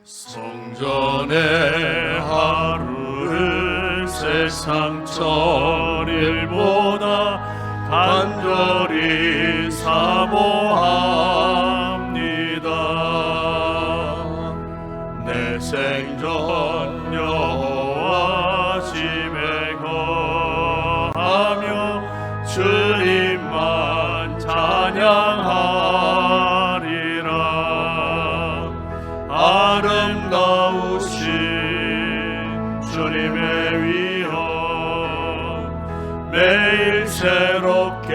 성전의 하루를 세상 천일보다 간절히 사모합니다. 내 생전 여호와 집에 거하며 주님만 찬양하리라. 아름다우신 주님의 위엄 매일 새롭게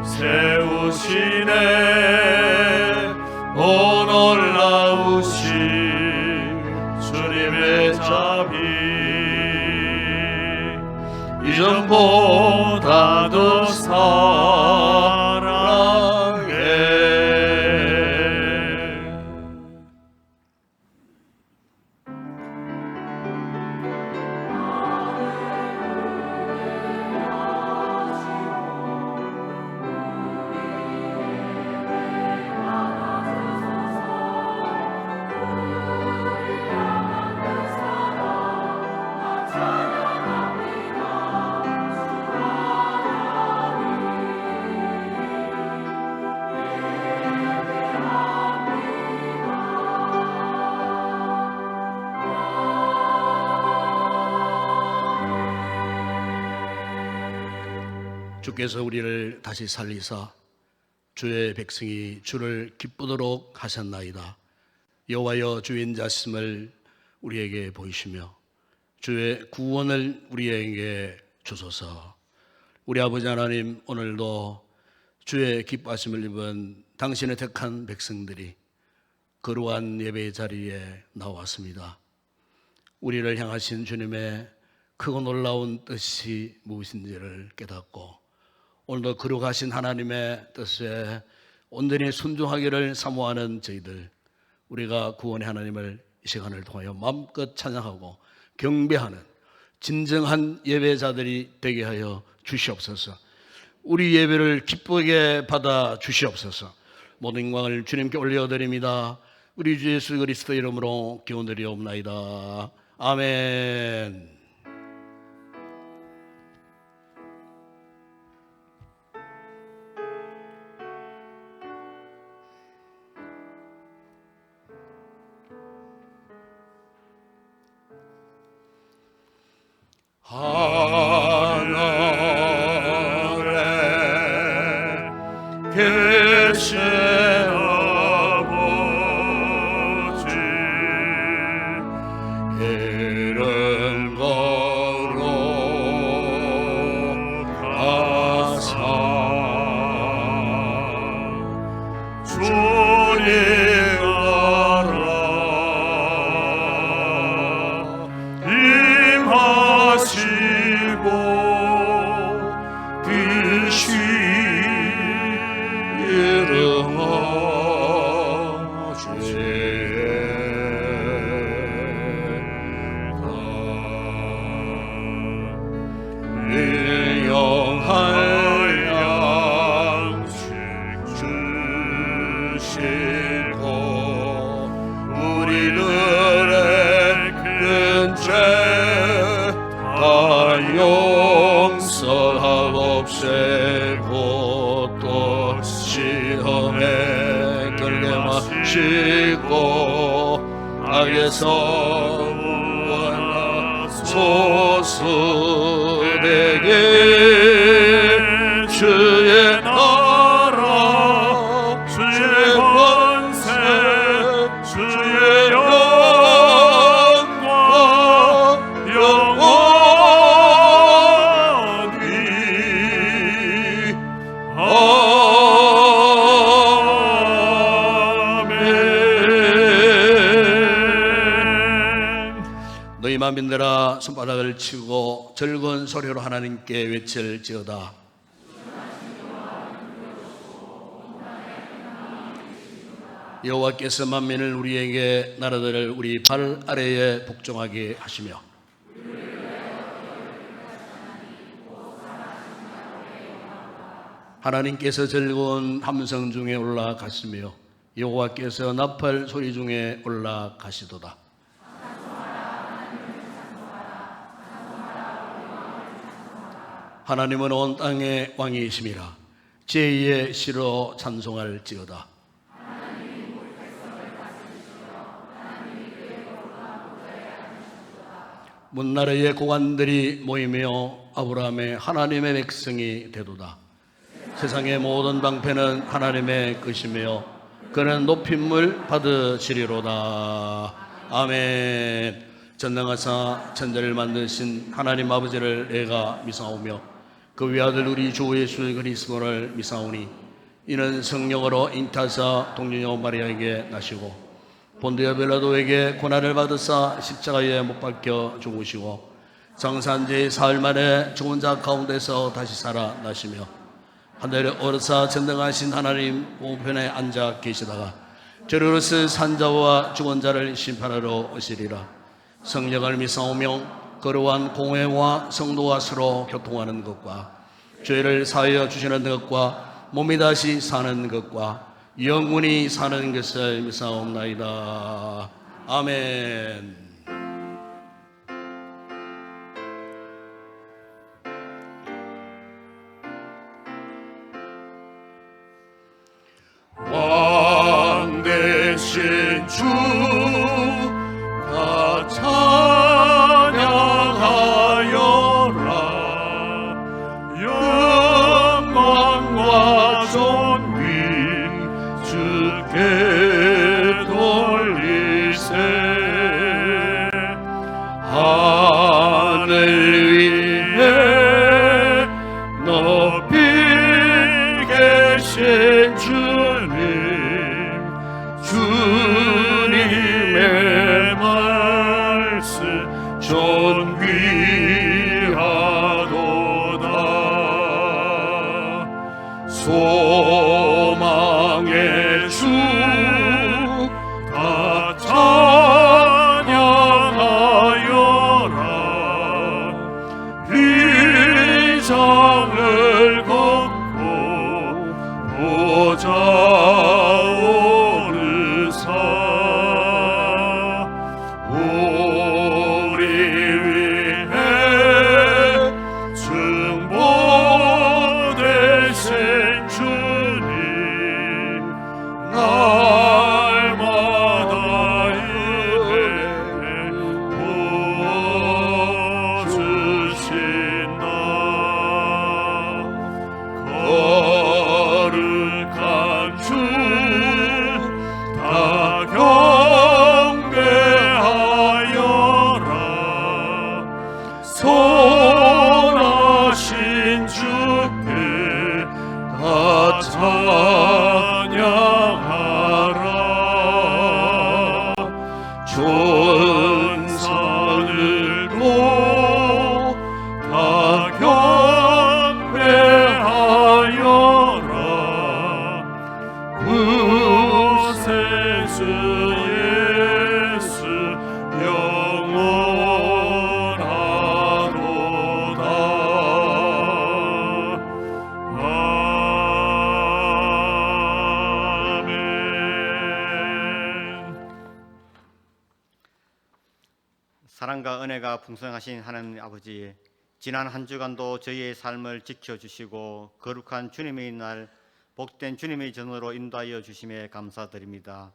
세우시네. 오 놀라우신 주님의 자비 이전보다도 사랑해. 주께서 우리를 다시 살리사 주의 백성이 주를 기쁘도록 하셨나이다. 여호와여 주의 인자심을 우리에게 보이시며 주의 구원을 우리에게 주소서. 우리 아버지 하나님, 오늘도 주의 기뻐하심을 입은 당신의 택한 백성들이 거룩한 예배의 자리에 나왔습니다. 우리를 향하신 주님의 크고 놀라운 뜻이 무엇인지를 깨닫고 오늘도 거룩하신 하나님의 뜻에 온전히 순종하기를 사모하는 저희들, 우리가 구원의 하나님을 이 시간을 통하여 마음껏 찬양하고 경배하는 진정한 예배자들이 되게 하여 주시옵소서. 우리 예배를 기쁘게 받아 주시옵소서. 모든 영광을 주님께 올려드립니다. 우리 주 예수 그리스도 이름으로 기원드리옵나이다. 아멘. 하늘에 계신 아버지 이름 거룩하사 주님 없애고 또 시험에 끌게 마시고 악에서 소수에게 주의 나라 주의 권세 주의 영광 영원히 너희 만민들아 손바닥을 치고 즐거운 소리로 하나님께 외칠지어다. 여호와께서 만민을 우리에게 나라들을 우리 발 아래에 복종하게 하시며 하나님께서 즐거운 함성 중에 올라가시며 여호와께서 나팔 소리 중에 올라가시도다. 하나님은 온 땅의 왕이심이라. 제2의 시로 찬송할지어다. 문나라의 고관들이 모이며 아브라함의 하나님의 백성이 되도다. 세상의 모든 방패는 하나님의 것이며 그는 높임을 받으시리로다. 아멘. 전능하사 천지를 만드신 하나님 아버지를 내가 미사오며 그 외아들 우리 주 예수 그리스도를 미사오니 이는 성령으로 잉타사 동정녀 마리아에게 나시고 본디오 빌라도에게 고난을 받으사 십자가에 못 박혀 죽으시고 장사한 지 사흘 만에 죽은 자 가운데서 다시 살아나시며 하늘에 오르사 전능하신 하나님 우편에 앉아 계시다가 저리로서 산자와 죽은 자를 심판하러 오시리라. 성령을 미사오며 거룩한 공회와 성도와 서로 교통하는 것과 죄를 사하여 주시는 것과 몸이 다시 사는 것과 영원히 사는 것을 미사옵나이다. 아멘. 왕 되신 주 다 찬양하여라. 영광과 존귀 주께 돌리세. 하늘 위에 높이 계신 주님의 말씀 존귀하도다. 소망의 주 다 찬양하여라. 비장을 걷고 보자 우리 위해 증보되신 주님 날마다 은혜 부어주신다. 거룩한 주 다 경배하여라. 선하신 주께 다 찬양하라. 전사들도 다 경배하여라. 구세주 예수 영원하도다. 아멘. 사랑과 은혜가 풍성하신 하나님 아버지, 지난 한 주간도 저희의 삶을 지켜주시고 거룩한 주님의 날 복된 주님의 전으로 인도하여 주심에 감사드립니다.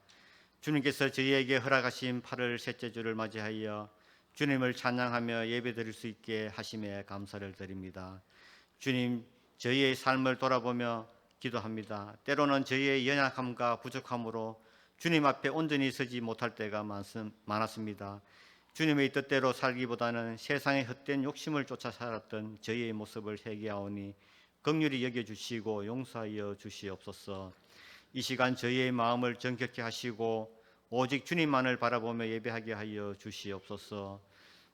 주님께서 저희에게 허락하신 8월 셋째 주를 맞이하여 주님을 찬양하며 예배드릴 수 있게 하심에 감사를 드립니다. 주님, 저희의 삶을 돌아보며 기도합니다. 때로는 저희의 연약함과 부족함으로 주님 앞에 온전히 서지 못할 때가 많았습니다. 주님의 뜻대로 살기보다는 세상의 헛된 욕심을 쫓아 살았던 저희의 모습을 회개하오니 긍휼히 여겨주시고 용서하여 주시옵소서. 이 시간 저희의 마음을 정결케 하시고 오직 주님만을 바라보며 예배하게 하여 주시옵소서.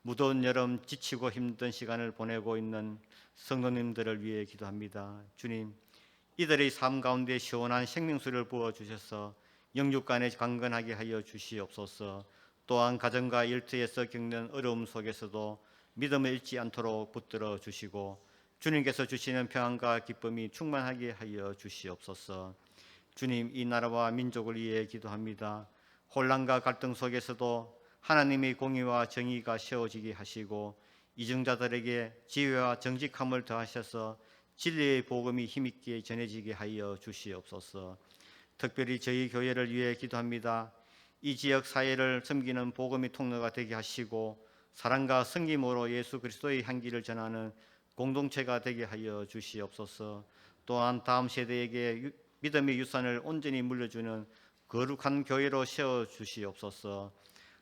무더운 여름 지치고 힘든 시간을 보내고 있는 성도님들을 위해 기도합니다. 주님, 이들의 삶 가운데 시원한 생명수를 부어주셔서 영육간에 강건하게 하여 주시옵소서. 또한 가정과 일터에서 겪는 어려움 속에서도 믿음을 잃지 않도록 붙들어 주시고 주님께서 주시는 평안과 기쁨이 충만하게 하여 주시옵소서. 주님, 이 나라와 민족을 위해 기도합니다. 혼란과 갈등 속에서도 하나님의 공의와 정의가 세워지게 하시고 이중자들에게 지혜와 정직함을 더하셔서 진리의 복음이 힘있게 전해지게 하여 주시옵소서. 특별히 저희 교회를 위해 기도합니다. 이 지역 사회를 섬기는 복음의 통로가 되게 하시고 사랑과 섬김으로 예수 그리스도의 향기를 전하는 공동체가 되게 하여 주시옵소서. 또한 다음 세대에게 믿음의 유산을 온전히 물려주는 거룩한 교회로 세워 주시옵소서.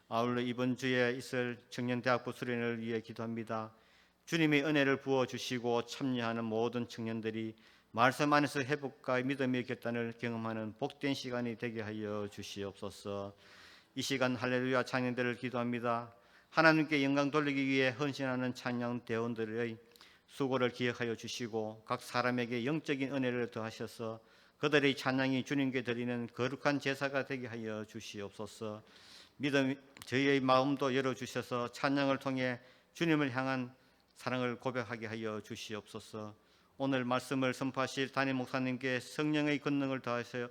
아울러 이번 주에 있을 청년대학부 수련을 위해 기도합니다. 주님의 은혜를 부어주시고 참여하는 모든 청년들이 말씀 안에서 회복과 믿음의 결단을 경험하는 복된 시간이 되게 하여 주시옵소서. 이 시간 할렐루야 찬양들을 기도합니다. 하나님께 영광 돌리기 위해 헌신하는 찬양 대원들의 수고를 기억하여 주시고 각 사람에게 영적인 은혜를 더하셔서 그들의 찬양이 주님께 드리는 거룩한 제사가 되게 하여 주시옵소서. 믿음 저희의 마음도 열어주셔서 찬양을 통해 주님을 향한 사랑을 고백하게 하여 주시옵소서. 오늘 말씀을 선포하실 담임 목사님께 성령의 권능을 더하셔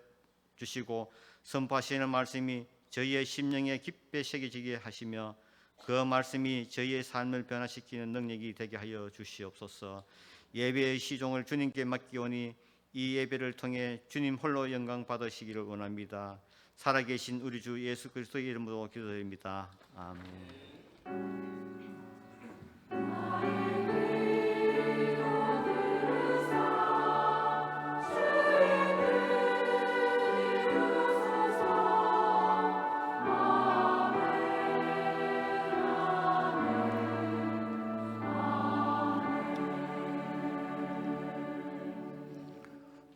주시고 선포하시는 말씀이 저희의 심령에 깊이 새겨지게 하시며 그 말씀이 저희의 삶을 변화시키는 능력이 되게 하여 주시옵소서. 예배의 시종을 주님께 맡기오니 이 예배를 통해 주님 홀로 영광 받으시기를 원합니다. 살아계신 우리 주 예수 그리스도의 이름으로 기도드립니다. 아멘.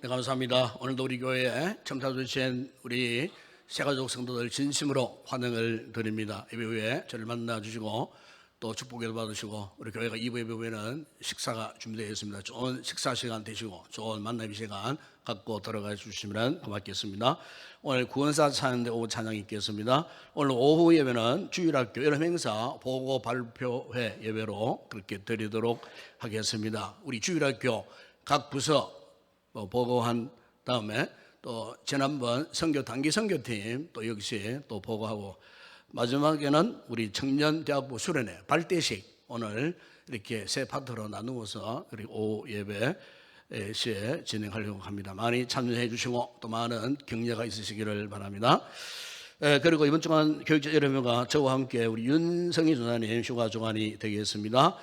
네, 감사합니다. 오늘도 우리 교회에 참석해주신 우리 새가족 성도들 진심으로 환영을 드립니다. 예배 후에 저를 만나주시고 또 축복을 받으시고 우리 교회가 2부 예배 후에는 식사가 준비되어 있습니다. 좋은 식사 시간 되시고 좋은 만남의 시간 갖고 들어가 주시면 고맙겠습니다. 오늘 구원사 찬양대 오후 찬양이 있겠습니다. 오늘 오후 예배는 주일학교 여름 행사 보고 발표회 예배로 그렇게 드리도록 하겠습니다. 우리 주일학교 각 부서 보고한 다음에 또 지난번 선교 단기 선교팀 또 역시 또 보고하고 마지막에는 우리 청년대학부 수련회 발대식 오늘 이렇게 세 파트로 나누어서 오후 예배 시에 진행하려고 합니다. 많이 참여해 주시고 또 많은 격려가 있으시기를 바랍니다. 그리고 이번 주간 교육자 여러분과 저와 함께 우리 윤성희 조사님 휴가 주간이 되겠습니다.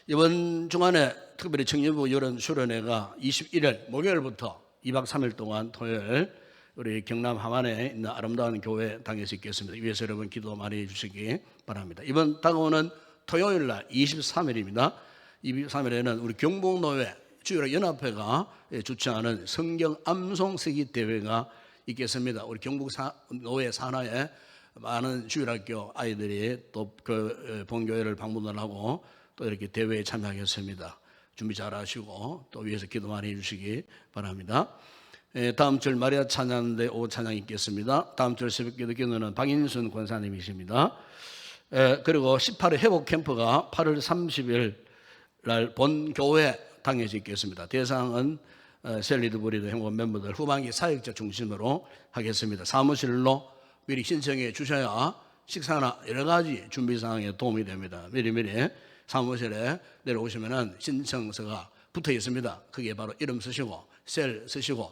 이번 주간에 특별히 청년부 여름 수련회가 21일 목요일부터 2박 3일 동안 토요일 우리 경남 함안에 있는 아름다운 교회 당에서 있겠습니다. 위에서 여러분 기도 많이 해주시기 바랍니다. 이번 다가오는 토요일 날 23일입니다. 23일에는 우리 경북노회 주일연합회가 주최하는 성경 암송 쓰기 대회가 있겠습니다. 우리 경북노회 산하에 많은 주일학교 아이들이 또 그 본교회를 방문을 하고 또 이렇게 대회에 참여하겠습니다. 준비 잘 하시고 또 위에서 기도 많이 해주시기 바랍니다. 다음 주 마리아 찬양대 오후 찬양 있겠습니다. 다음 주 새벽 기도는 박인순 권사님이십니다. 그리고 18회 회복 캠프가 8월 30일 날 본교회 당에서 있겠습니다. 대상은 셀리드브리드 행원 멤버들 후반기 사역자 중심으로 하겠습니다. 사무실로 미리 신청해 주셔야 식사나 여러 가지 준비 사항에 도움이 됩니다. 미리미리 사무실에 내려오시면은 신청서가 붙어 있습니다. 그게 바로 이름 쓰시고 셀 쓰시고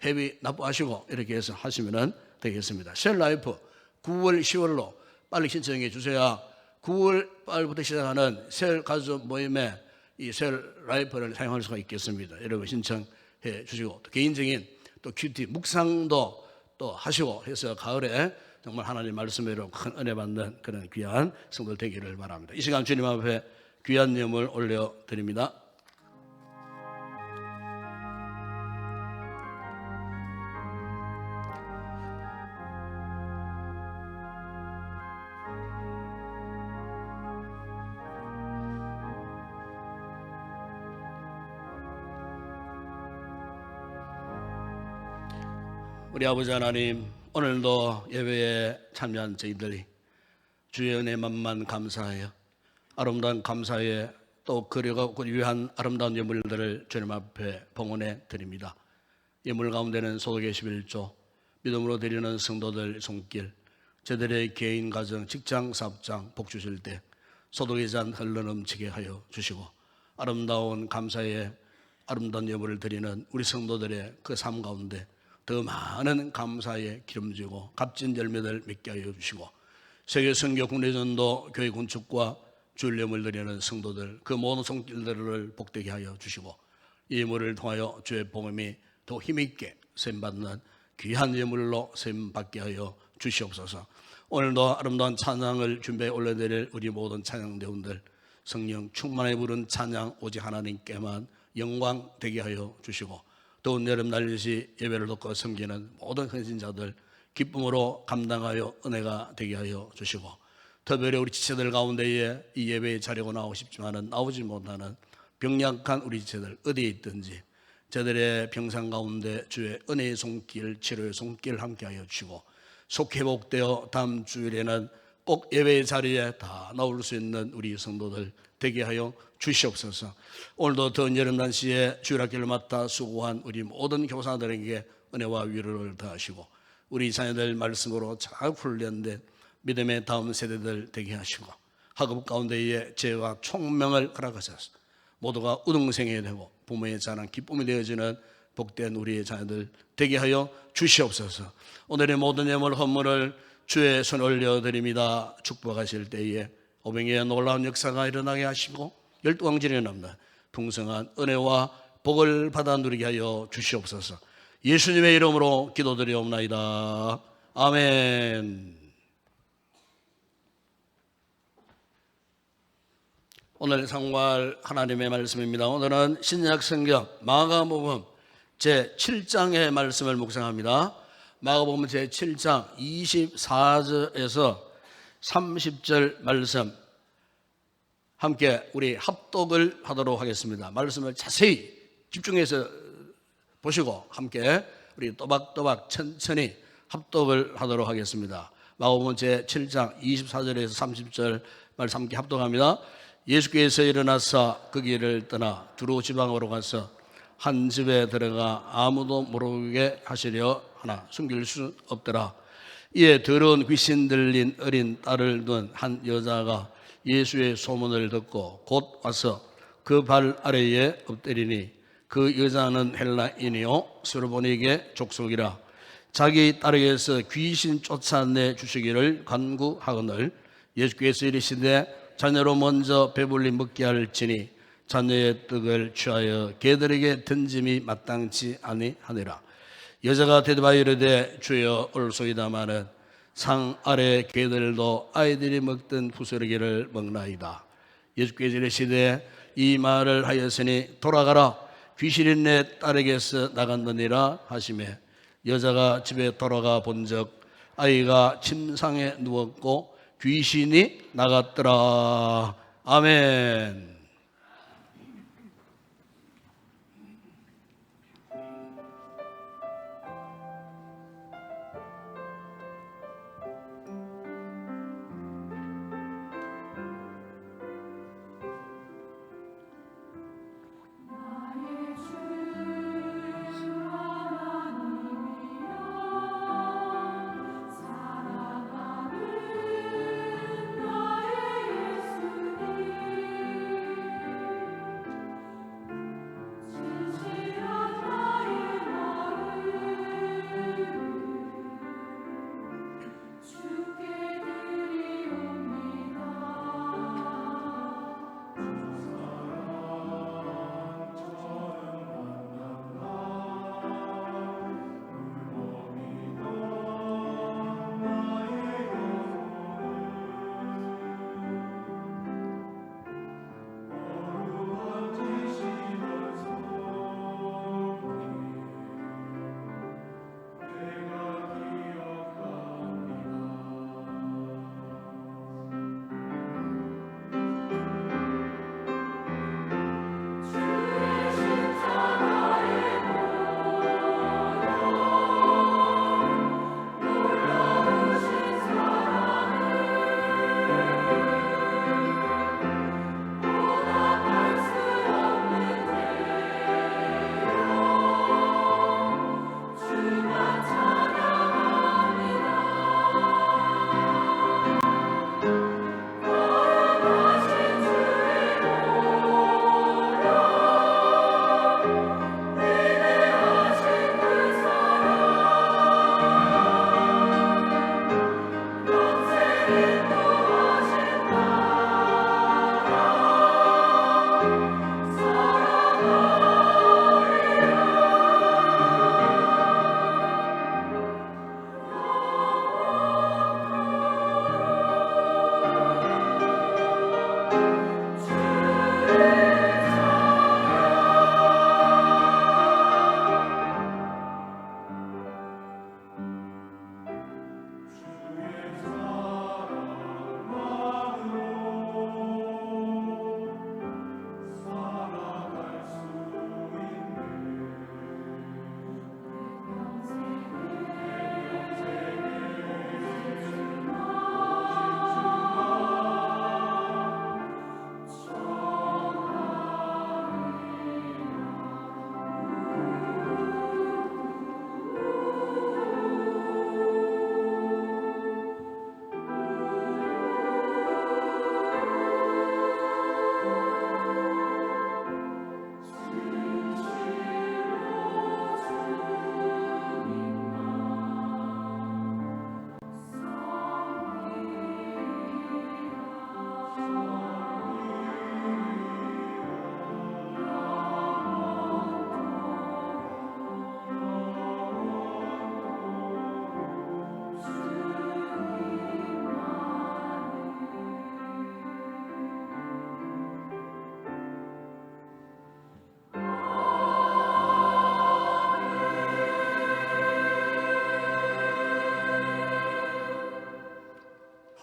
회비 납부하시고 이렇게 해서 하시면 되겠습니다. 셀 라이프 9월 10월로 빨리 신청해 주셔야 9월 말부터 시작하는 셀 가족 모임에 이 셀 라이프를 사용할 수가 있겠습니다. 여러분 신청해 주시고 또 개인적인 또 큐티 묵상도 또 하시고 해서 가을에 정말 하나님 말씀으로 큰 은혜 받는 그런 귀한 성도들 되기를 바랍니다. 이 시간 주님 앞에 귀한 예물 올려드립니다. 우리 아버지 하나님, 오늘도 예배에 참여한 저희들이 주의 은혜만만 감사하여 아름다운 감사에 또 그려가고 위한 아름다운 예물들을 주님 앞에 봉헌해 드립니다. 예물 가운데는 소득의 11조, 믿음으로 드리는 성도들 손길, 저들의 개인, 가정, 직장, 사업장 복 주실 때 소득의 잔 흘러넘치게 하여 주시고, 아름다운 감사의 아름다운 예물을 드리는 우리 성도들의 그 삶 가운데 더 많은 감사의 기름지고 값진 열매들 맺게 하여 주시고, 세계 선교 국내전도 교회 건축과 주일예물 드리는 성도들 그 모든 손길들을 복되게 하여 주시고, 이 예물을 통하여 주의 복음이 더 힘있게 쓰임받는 귀한 예물로 쓰임받게 하여 주시옵소서. 오늘도 아름다운 찬양을 준비해 올려드릴 우리 모든 찬양대원들, 성령 충만해 부른 찬양 오직 하나님께만 영광 되게 하여 주시고, 더운 여름 날씨 예배를 듣고 섬기는 모든 헌신자들 기쁨으로 감당하여 은혜가 되게 하여 주시고, 특별히 우리 지체들 가운데에 이 예배에 자리고 나오고 싶지만은 나오지 못하는 병약한 우리 지체들 어디에 있든지 저들의 병상 가운데 주의 은혜의 손길, 치료의 손길 함께 하여 주시고, 속 회복되어 다음 주일에는 꼭 예배의 자리에 다 나올 수 있는 우리 성도들 되게 하여 주시옵소서. 오늘도 더운 여름 날씨에 주일학교를 맡아 수고한 우리 모든 교사들에게 은혜와 위로를 더하시고, 우리 자녀들 말씀으로 잘 훈련된 믿음의 다음 세대들 되게 하시고, 학업 가운데에 재와 총명을 허락하셔서 모두가 우등생이 되고 부모의 자랑 기쁨이 되어지는 복된 우리의 자녀들 되게 하여 주시옵소서. 오늘의 모든 예물 헌물을 주의 손에 올려드립니다. 축복하실 때에 오병이의 놀라운 역사가 일어나게 하시고 12광진에 남는 풍성한 은혜와 복을 받아 누리게 하여 주시옵소서. 예수님의 이름으로 기도드리옵나이다. 아멘. 오늘 상고할 하나님의 말씀입니다. 오늘은 신약 성경 마가복음 제7장의 말씀을 묵상합니다. 마가복음 제7장 24절에서 30절 말씀 함께 우리 합독을 하도록 하겠습니다. 말씀을 자세히 집중해서 보시고 함께 우리 또박또박 천천히 합독을 하도록 하겠습니다. 마가복음 제7장 24절에서 30절 말씀 함께 합독합니다. 예수께서 일어나서 그 길을 떠나 두로 지방으로 가서 한 집에 들어가 아무도 모르게 하시려 하나 숨길 수 없더라. 이에 더러운 귀신 들린 어린 딸을 둔 한 여자가 예수의 소문을 듣고 곧 와서 그 발 아래에 엎드리니, 그 여자는 헬라인이요 스로보니게 족속이라. 자기 딸에게서 귀신 쫓아내 주시기를 간구하거늘 예수께서 이르시되 자녀로 먼저 배불리 먹게 할지니 자녀의 떡을 취하여 개들에게 던짐이 마땅치 아니하니라. 여자가 대답하여 이르되 주여 올소이다마는 상 아래 개들도 아이들이 먹던 부스러기를 먹나이다. 예수께서 이르시되 이 말을 하였으니 돌아가라, 귀신이 내 딸에게서 나갔느니라 하시매, 여자가 집에 돌아가 본즉 아이가 침상에 누웠고 귀신이 나갔더라. 아멘.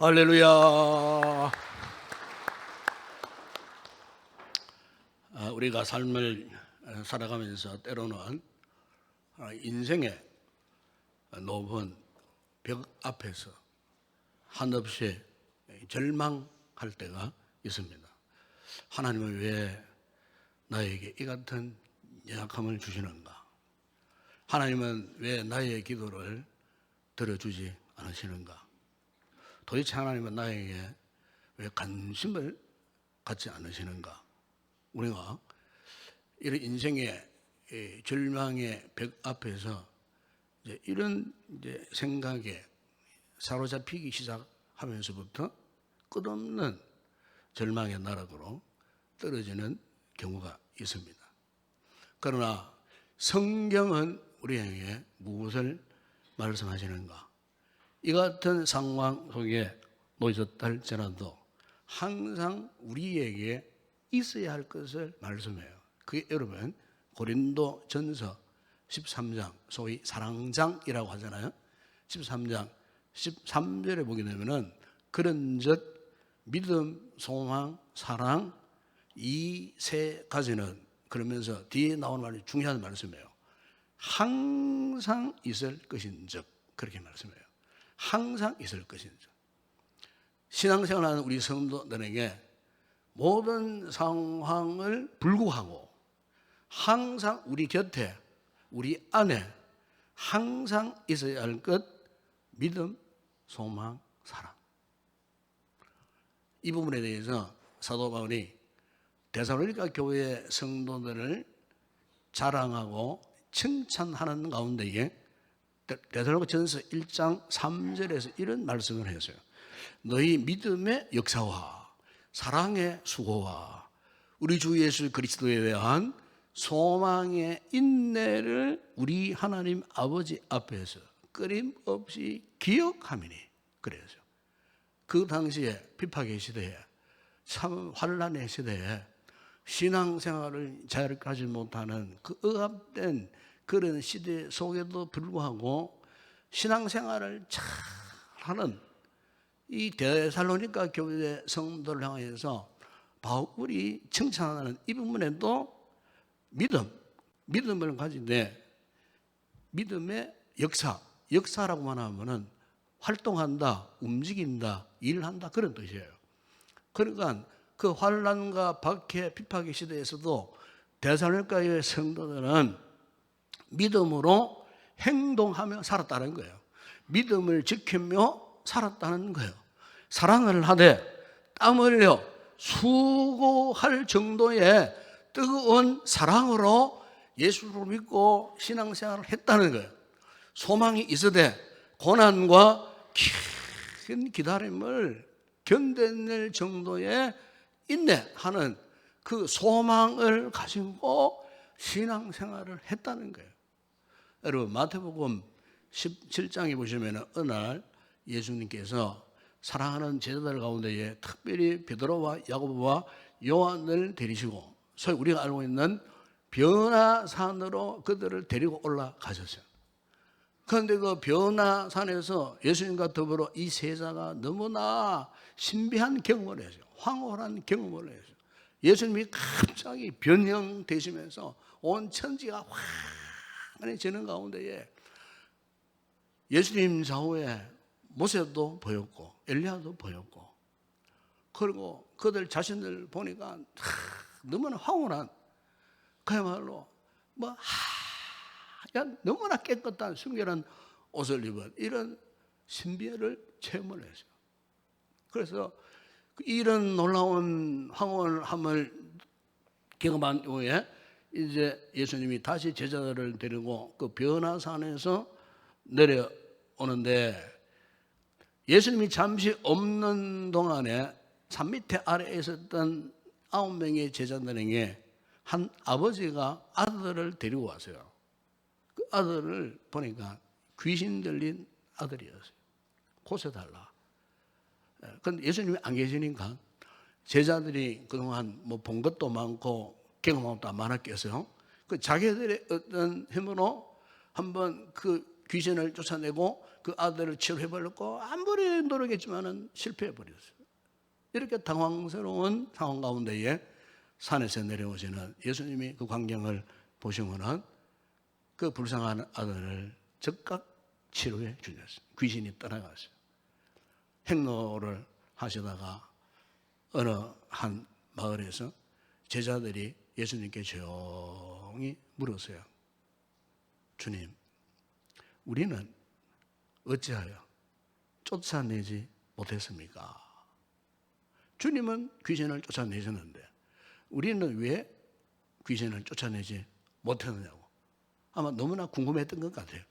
할렐루야. 우리가 삶을 살아가면서 때로는 인생의 높은 벽 앞에서 한없이 절망할 때가 있습니다. 하나님은 왜 나에게 이 같은 연약함을 주시는가? 하나님은 왜 나의 기도를 들어주지 않으시는가? 도대체 하나님은 나에게 왜 관심을 갖지 않으시는가? 우리가 이런 인생의 절망의 벽 앞에서 이런 생각에 사로잡히기 시작하면서부터 끝없는 절망의 나락으로 떨어지는 경우가 있습니다. 그러나 성경은 우리에게 무엇을 말씀하시는가? 이 같은 상황 속에 놓여졌다 할지라도 항상 우리에게 있어야 할 것을 말씀해요. 그게 여러분 고린도 전서 13장 소위 사랑장이라고 하잖아요. 13장 13절에 보게 되면은 그런즉 믿음, 소망, 사랑 이 세 가지는 그러면서 뒤에 나오는 말이 중요한 말씀이에요. 항상 있을 것인즉 그렇게 말씀해요. 항상 있을 것인즉. 신앙생활하는 우리 성도들에게 모든 상황을 불구하고 항상 우리 곁에 우리 안에 항상 있어야 할 것 믿음, 소망, 사랑. 이 부분에 대해서 사도 바울이 데살로니가 교회의 성도들을 자랑하고 칭찬하는 가운데에 데살로니가 전서 1장 3절에서 이런 말씀을 했어요. 너희 믿음의 역사와 사랑의 수고와 우리 주 예수 그리스도에 대한 소망의 인내를 우리 하나님 아버지 앞에서 끊임없이 기억하미니. 그래서 그 당시에 핍박의 시대에 참 환난의 시대에 신앙생활을 잘 가지 못하는 그 억압된 그런 시대 속에도 불구하고 신앙생활을 잘하는 이 데살로니가 교회 성도를 향해서 바울이 칭찬하는 이 부분에도 믿음을 가지되 믿음의 역사라고만 하면은 활동한다, 움직인다, 일한다 그런 뜻이에요. 그러니까 그 환난과 박해, 핍박의 시대에서도 데살로니가의 성도들은 믿음으로 행동하며 살았다는 거예요. 믿음을 지키며 살았다는 거예요. 사랑을 하되 땀 흘려 수고할 정도의 뜨거운 사랑으로 예수를 믿고 신앙생활을 했다는 거예요. 소망이 있으되 고난과 긴 기다림을 견뎌낼 정도의 인내하는 그 소망을 가지고 신앙생활을 했다는 거예요. 여러분 마태복음 17장에 보시면 어느 날 예수님께서 사랑하는 제자들 가운데에 특별히 베드로와 야고보와 요한을 데리시고 소위 우리가 알고 있는 변화산으로 그들을 데리고 올라가셨어요. 그런데 그 변화산에서 예수님과 더불어 이 세자가 너무나 신비한 경험을 했어요. 황홀한 경험을 했어요. 예수님이 갑자기 변형되시면서 온 천지가 환해지는 가운데에 예수님 좌우에 모세도 보였고 엘리야도 보였고 그리고 그들 자신을 보니까 너무나 황홀한 그야말로 너무나 깨끗한 순결한 옷을 입은 이런 신비를 체험을 했어요. 그래서 이런 놀라운 황홀함을 경험한 후에 이제 예수님이 다시 제자들을 데리고 그 변화산에서 내려오는데 예수님이 잠시 없는 동안에 산 밑에 아래에 있었던 9명의 제자들에게 한 아버지가 아들을 데리고 왔어요. 그 아들을 보니까 귀신 들린 아들이었어요. 고쳐달라. 그런데 예수님이 안 계시니까 제자들이 그동안 본 것도 많고 경험한 것도 많았겠어요. 그 자기들의 어떤 힘으로 한번 그 귀신을 쫓아내고 그 아들을 치료해버렸고 아무리 노력했지만은 실패해버렸어요. 이렇게 당황스러운 상황 가운데에 산에서 내려오시는 예수님이 그 광경을 보시고는 그 불쌍한 아들을 즉각 치료해 주셨어요. 귀신이 떠나갔어요. 행로를 하시다가 어느 한 마을에서 제자들이 예수님께 조용히 물었어요. 주님, 우리는 어찌하여 쫓아내지 못했습니까? 주님은 귀신을 쫓아내셨는데 우리는 왜 귀신을 쫓아내지 못했느냐고 아마 너무나 궁금했던 것 같아요.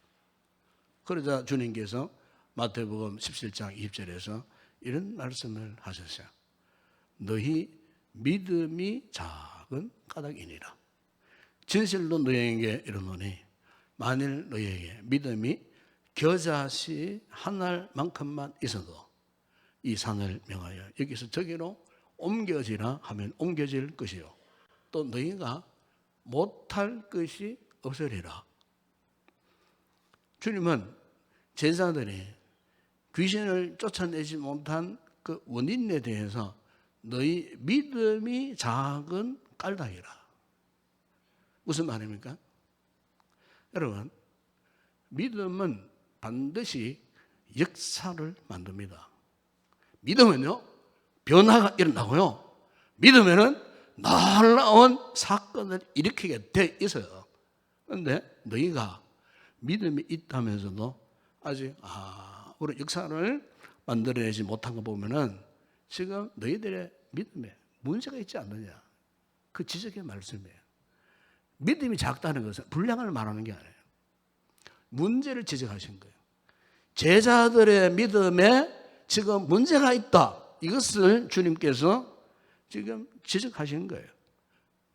그러자 주님께서 마태복음 17장 20절에서 이런 말씀을 하셨어요. 너희 믿음이 작은 까닭이니라. 진실로 너희에게 이르노니 만일 너희에게 믿음이 겨자씨 한 알만큼만 있어도 이 산을 명하여 여기서 저기로 옮겨지라 하면 옮겨질 것이요 또 너희가 못할 것이 없으리라. 주님은 제자들이 귀신을 쫓아내지 못한 그 원인에 대해서 너희 믿음이 작은 까닭이라. 무슨 말입니까? 여러분, 믿음은 반드시 역사를 만듭니다. 믿으면요 변화가 일어나고요, 믿으면은 놀라운 사건을 일으키게 돼 있어요. 그런데 너희가 믿음이 있다면서도 아직 우리 역사를 만들어내지 못한 거 보면은 지금 너희들의 믿음에 문제가 있지 않느냐, 그 지적의 말씀이에요. 믿음이 작다는 것은 분량을 말하는 게 아니에요. 문제를 지적하신 거예요. 제자들의 믿음에 지금 문제가 있다, 이것을 주님께서 지금 지적하신 거예요.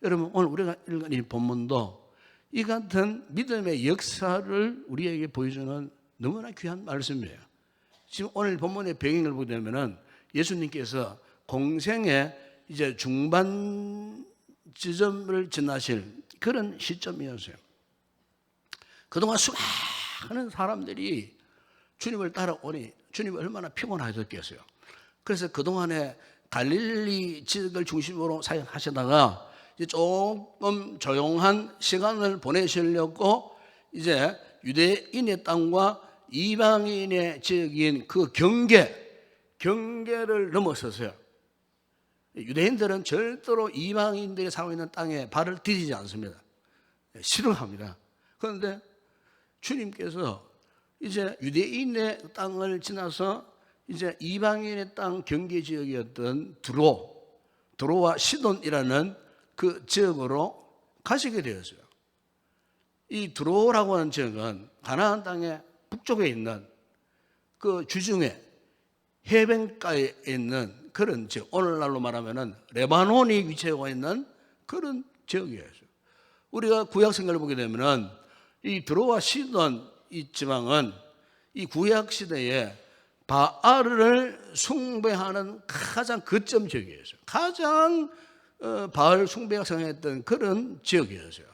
여러분, 오늘 우리가 읽은 이 본문도 이 같은 믿음의 역사를 우리에게 보여주는 너무나 귀한 말씀이에요. 지금 오늘 본문의 배경을 보게 되면은 예수님께서 공생의 이제 중반 지점을 지나실 그런 시점이었어요. 그동안 수많은 사람들이 주님을 따라오니 주님이 얼마나 피곤하셨겠어요. 그래서 그동안에 갈릴리 지역을 중심으로 사역하시다가 이제 조금 조용한 시간을 보내시려고 이제 유대인의 땅과 이방인의 지역인 그 경계를 넘어섰어요. 유대인들은 절대로 이방인들이 살고 있는 땅에 발을 디디지 않습니다. 싫어합니다. 그런데 주님께서 이제 유대인의 땅을 지나서 이제 이방인의 땅 경계 지역이었던 두로와 시돈이라는 그 지역으로 가시게 되었어요. 이 두로라고 하는 지역은 가나안 땅의 북쪽에 있는 그 주중에 해변가에 있는 그런 지역, 오늘날로 말하면은 레바논이 위치하고 있는 그런 지역이에요. 우리가 구약 성경을 보게 되면은 이 두로와 시돈 이 지방은 이 구약 시대에 바알을 숭배하는 가장 거점 지역이었어요. 가장 바알 숭배가 성행했던 그런 지역이었어요.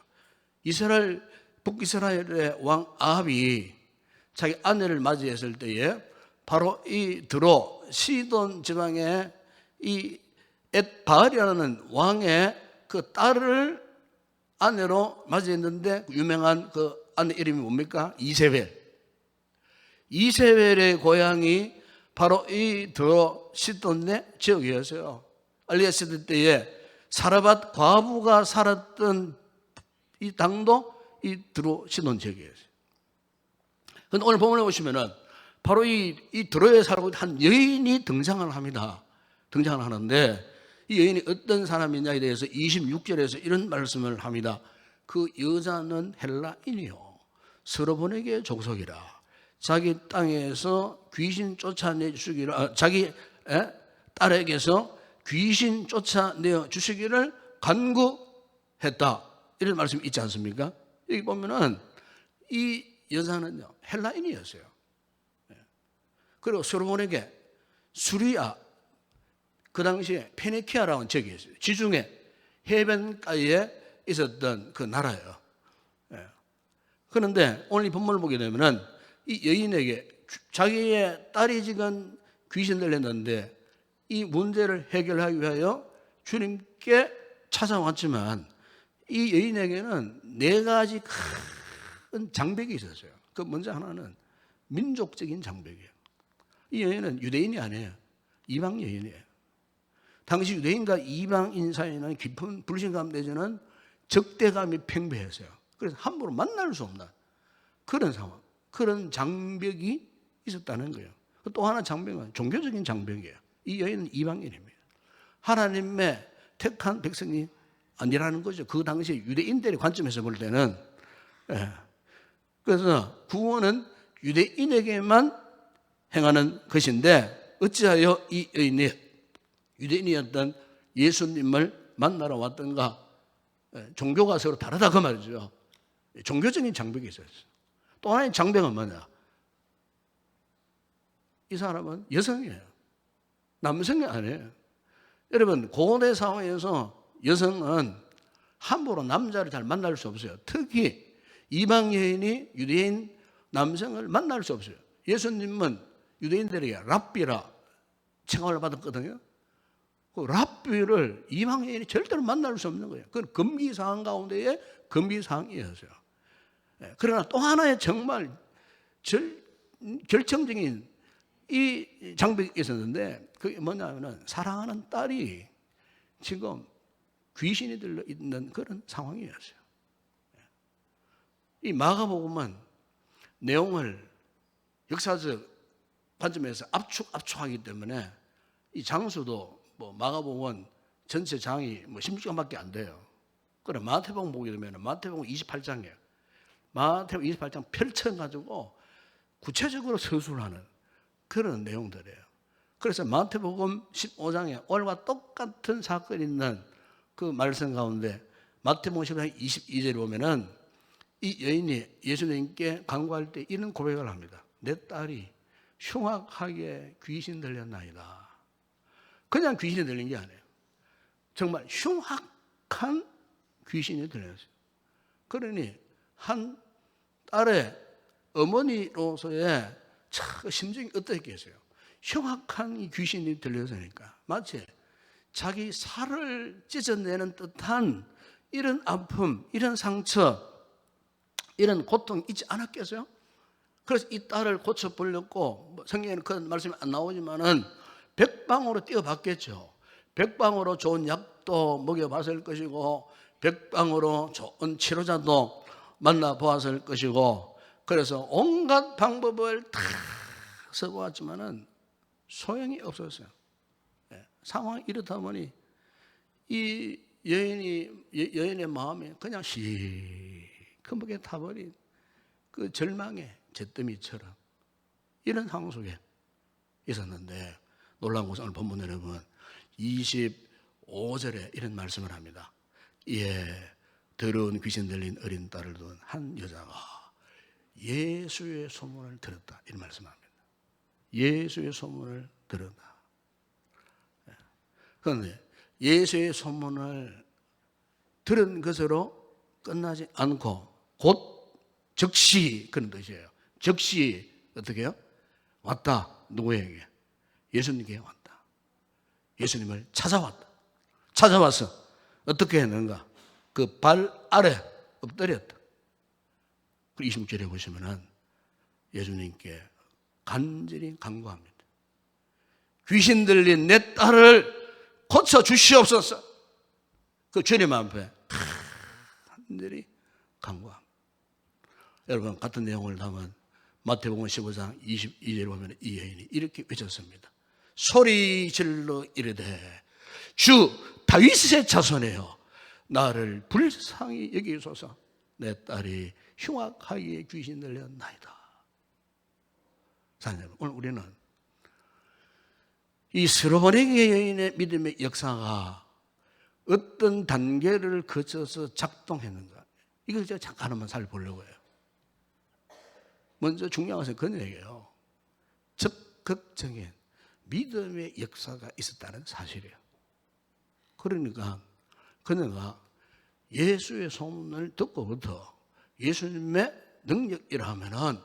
북이스라엘의 왕 아합이 자기 아내를 맞이했을 때에 바로 이 두로 시돈 지방에 이 엣바알이라는 왕의 그 딸을 아내로 맞이했는데 유명한 그 아내 이름이 뭡니까? 이세벨의 고향이 바로 이 두로 시돈의 지역이었어요. 알리야시대 때에 사르밧 과부가 살았던 이 당도 이 두로 시돈 지역이었어요. 그런데 오늘 본문에 보시면은 바로 이 두로에 살고 있는 한 여인이 등장을 합니다. 등장을 하는데 이 여인이 어떤 사람이냐에 대해서 26절에서 이런 말씀을 합니다. 그 여자는 헬라인이요 서로본에게 족속이라. 자기 땅에서 귀신 쫓아내 주시기를, 자기 딸에게서 귀신 쫓아내 주시기를 간구했다. 이런 말씀이 있지 않습니까? 여기 보면은 이 여자는요 헬라인이었어요. 그리고 솔로몬에게 수리아, 그 당시에 페니키아라는 지역이 있어요. 지중해 해변가에 있었던 그 나라예요. 그런데 오늘 이 본문을 보게 되면은 이 여인에게 자기의 딸이 지금 귀신 들렸는데 이 문제를 해결하기 위하여 주님께 찾아왔지만 이 여인에게는 네 가지 큰 장벽이 있었어요. 그 먼저 하나는 민족적인 장벽이에요. 이 여인은 유대인이 아니에요. 이방 여인이에요. 당시 유대인과 이방인 사이에는 깊은 불신감 내지는 적대감이 팽배했어요. 그래서 함부로 만날 수 없는 그런 상황, 그런 장벽이 있었다는 거예요. 또 하나 장벽은 종교적인 장벽이에요. 이 여인은 이방인입니다. 하나님의 택한 백성이 아니라는 거죠. 그 당시 유대인들의 관점에서 볼 때는. 그래서 구원은 유대인에게만 행하는 것인데 어찌하여 이 여인이 유대인이었던 예수님을 만나러 왔던가? 종교가 서로 다르다 그 말이죠. 종교적인 장벽이 있었어요. 또 하나의 장벽은 뭐냐? 이 사람은 여성이에요. 남성이 아니에요. 여러분 고대 사회에서 여성은 함부로 남자를 잘 만날 수 없어요. 특히 이방 여인이 유대인 남성을 만날 수 없어요. 예수님은 유대인들에게 랍비라 칭함을 받았거든요. 그 랍비를 이방 여인이 절대로 만날 수 없는 거예요. 그건 금기사항 가운데의 금기사항이었어요. 그러나 또 하나의 정말 결정적인 이 장벽이 있었는데 그게 뭐냐면은 사랑하는 딸이 지금 귀신이 들려 있는 그런 상황이었어요. 이 마가복음은 내용을 역사적 관점에서 압축하기 때문에 이 장수도 뭐 마가복음은 전체 장이 뭐 16장밖에 안 돼요. 그래 마태복음 보게 되면 마태복음 28장이에요. 마태복음 28장 펼쳐가지고 구체적으로 서술하는 그런 내용들이에요. 그래서 마태복음 15장에 오늘과 똑같은 사건이 있는 그 말씀 가운데 마태복음 15장 22절에 보면은 이 여인이 예수님께 간구할 때 이런 고백을 합니다. 내 딸이 흉악하게 귀신 들렸나이다. 그냥 귀신이 들린 게 아니에요. 정말 흉악한 귀신이 들렸어요. 그러니 한 딸의 어머니로서의 참 심정이 어떻겠어요? 흉악한 이 귀신이 들려서니까 마치 자기 살을 찢어내는 듯한 이런 아픔, 이런 상처, 이런 고통이 있지 않았겠어요? 그래서 이 딸을 고쳐보려고 성경에는 그런 말씀이 안 나오지만은 백방으로 뛰어봤겠죠. 백방으로 좋은 약도 먹여봤을 것이고 백방으로 좋은 치료자도 만나보았을 것이고 그래서 온갖 방법을 다 써보았지만은 소용이 없었어요. 상황이 이렇다 보니 이 여인의 마음이 그냥 시커멓게 타버린 그 절망의 잿더미처럼 이런 상황 속에 있었는데 놀라운 것은 오늘 본문에 여러분 25절에 이런 말씀을 합니다. 예, 더러운 귀신 들린 어린 딸을 둔 한 여자가 예수의 소문을 들었다. 이런 말씀합니다. 예수의 소문을 들었다. 그런데 예수의 소문을 들은 것으로 끝나지 않고 곧 즉시 그런 뜻이에요. 즉시 어떻게 해요? 왔다. 누구에게? 예수님께 왔다. 예수님을 찾아왔다. 찾아와서 어떻게 했는가? 그 발 아래 엎드렸다. 26절에 보시면은 예수님께 간절히 간구합니다. 귀신 들린 내 딸을 고쳐 주시옵소서. 그 주님 앞에 간절히 간구합니다. 여러분 같은 내용을 담은 마태복음 15장 22절에 보면 이 여인이 이렇게 외쳤습니다. 소리 질러 이르되 주 다윗의 자손이여 나를 불쌍히 여기소서. 내 딸이 흉악하게 귀신 들렸나이다. 사장님, 오늘 우리는 이 스로보니게 여인의 믿음의 역사가 어떤 단계를 거쳐서 작동했는가, 이걸 제가 잠깐 한번 살펴보려고 해요. 먼저 중요한 것은 그런 얘기예요. 적극적인 믿음의 역사가 있었다는 사실이에요. 그러니까 그녀가 예수의 소문을 듣고부터 예수님의 능력이라 하면은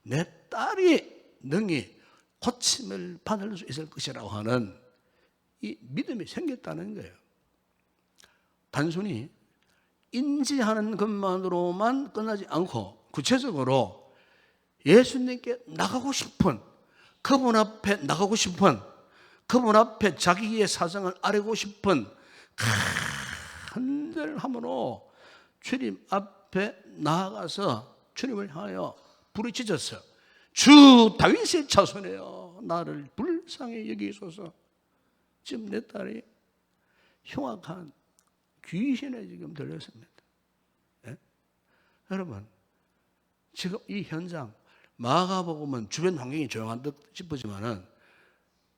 내 딸이 능히 고침을 받을 수 있을 것이라고 하는 이 믿음이 생겼다는 거예요. 단순히 인지하는 것만으로만 끝나지 않고 구체적으로 예수님께 나가고 싶은, 그분 앞에 나가고 싶은, 그분 앞에 자기의 사정을 아뢰고 싶은 간절함으로 주님 앞에 나아가서 주님을 향하여 부르짖었어요. 주 다윗의 자손이여 나를 불쌍히 여기소서. 지금 내 딸이 흉악한 귀신에 지금 들렸습니다. 예? 여러분, 지금 이 현장 마가복음은 주변 환경이 조용한 듯 싶지만은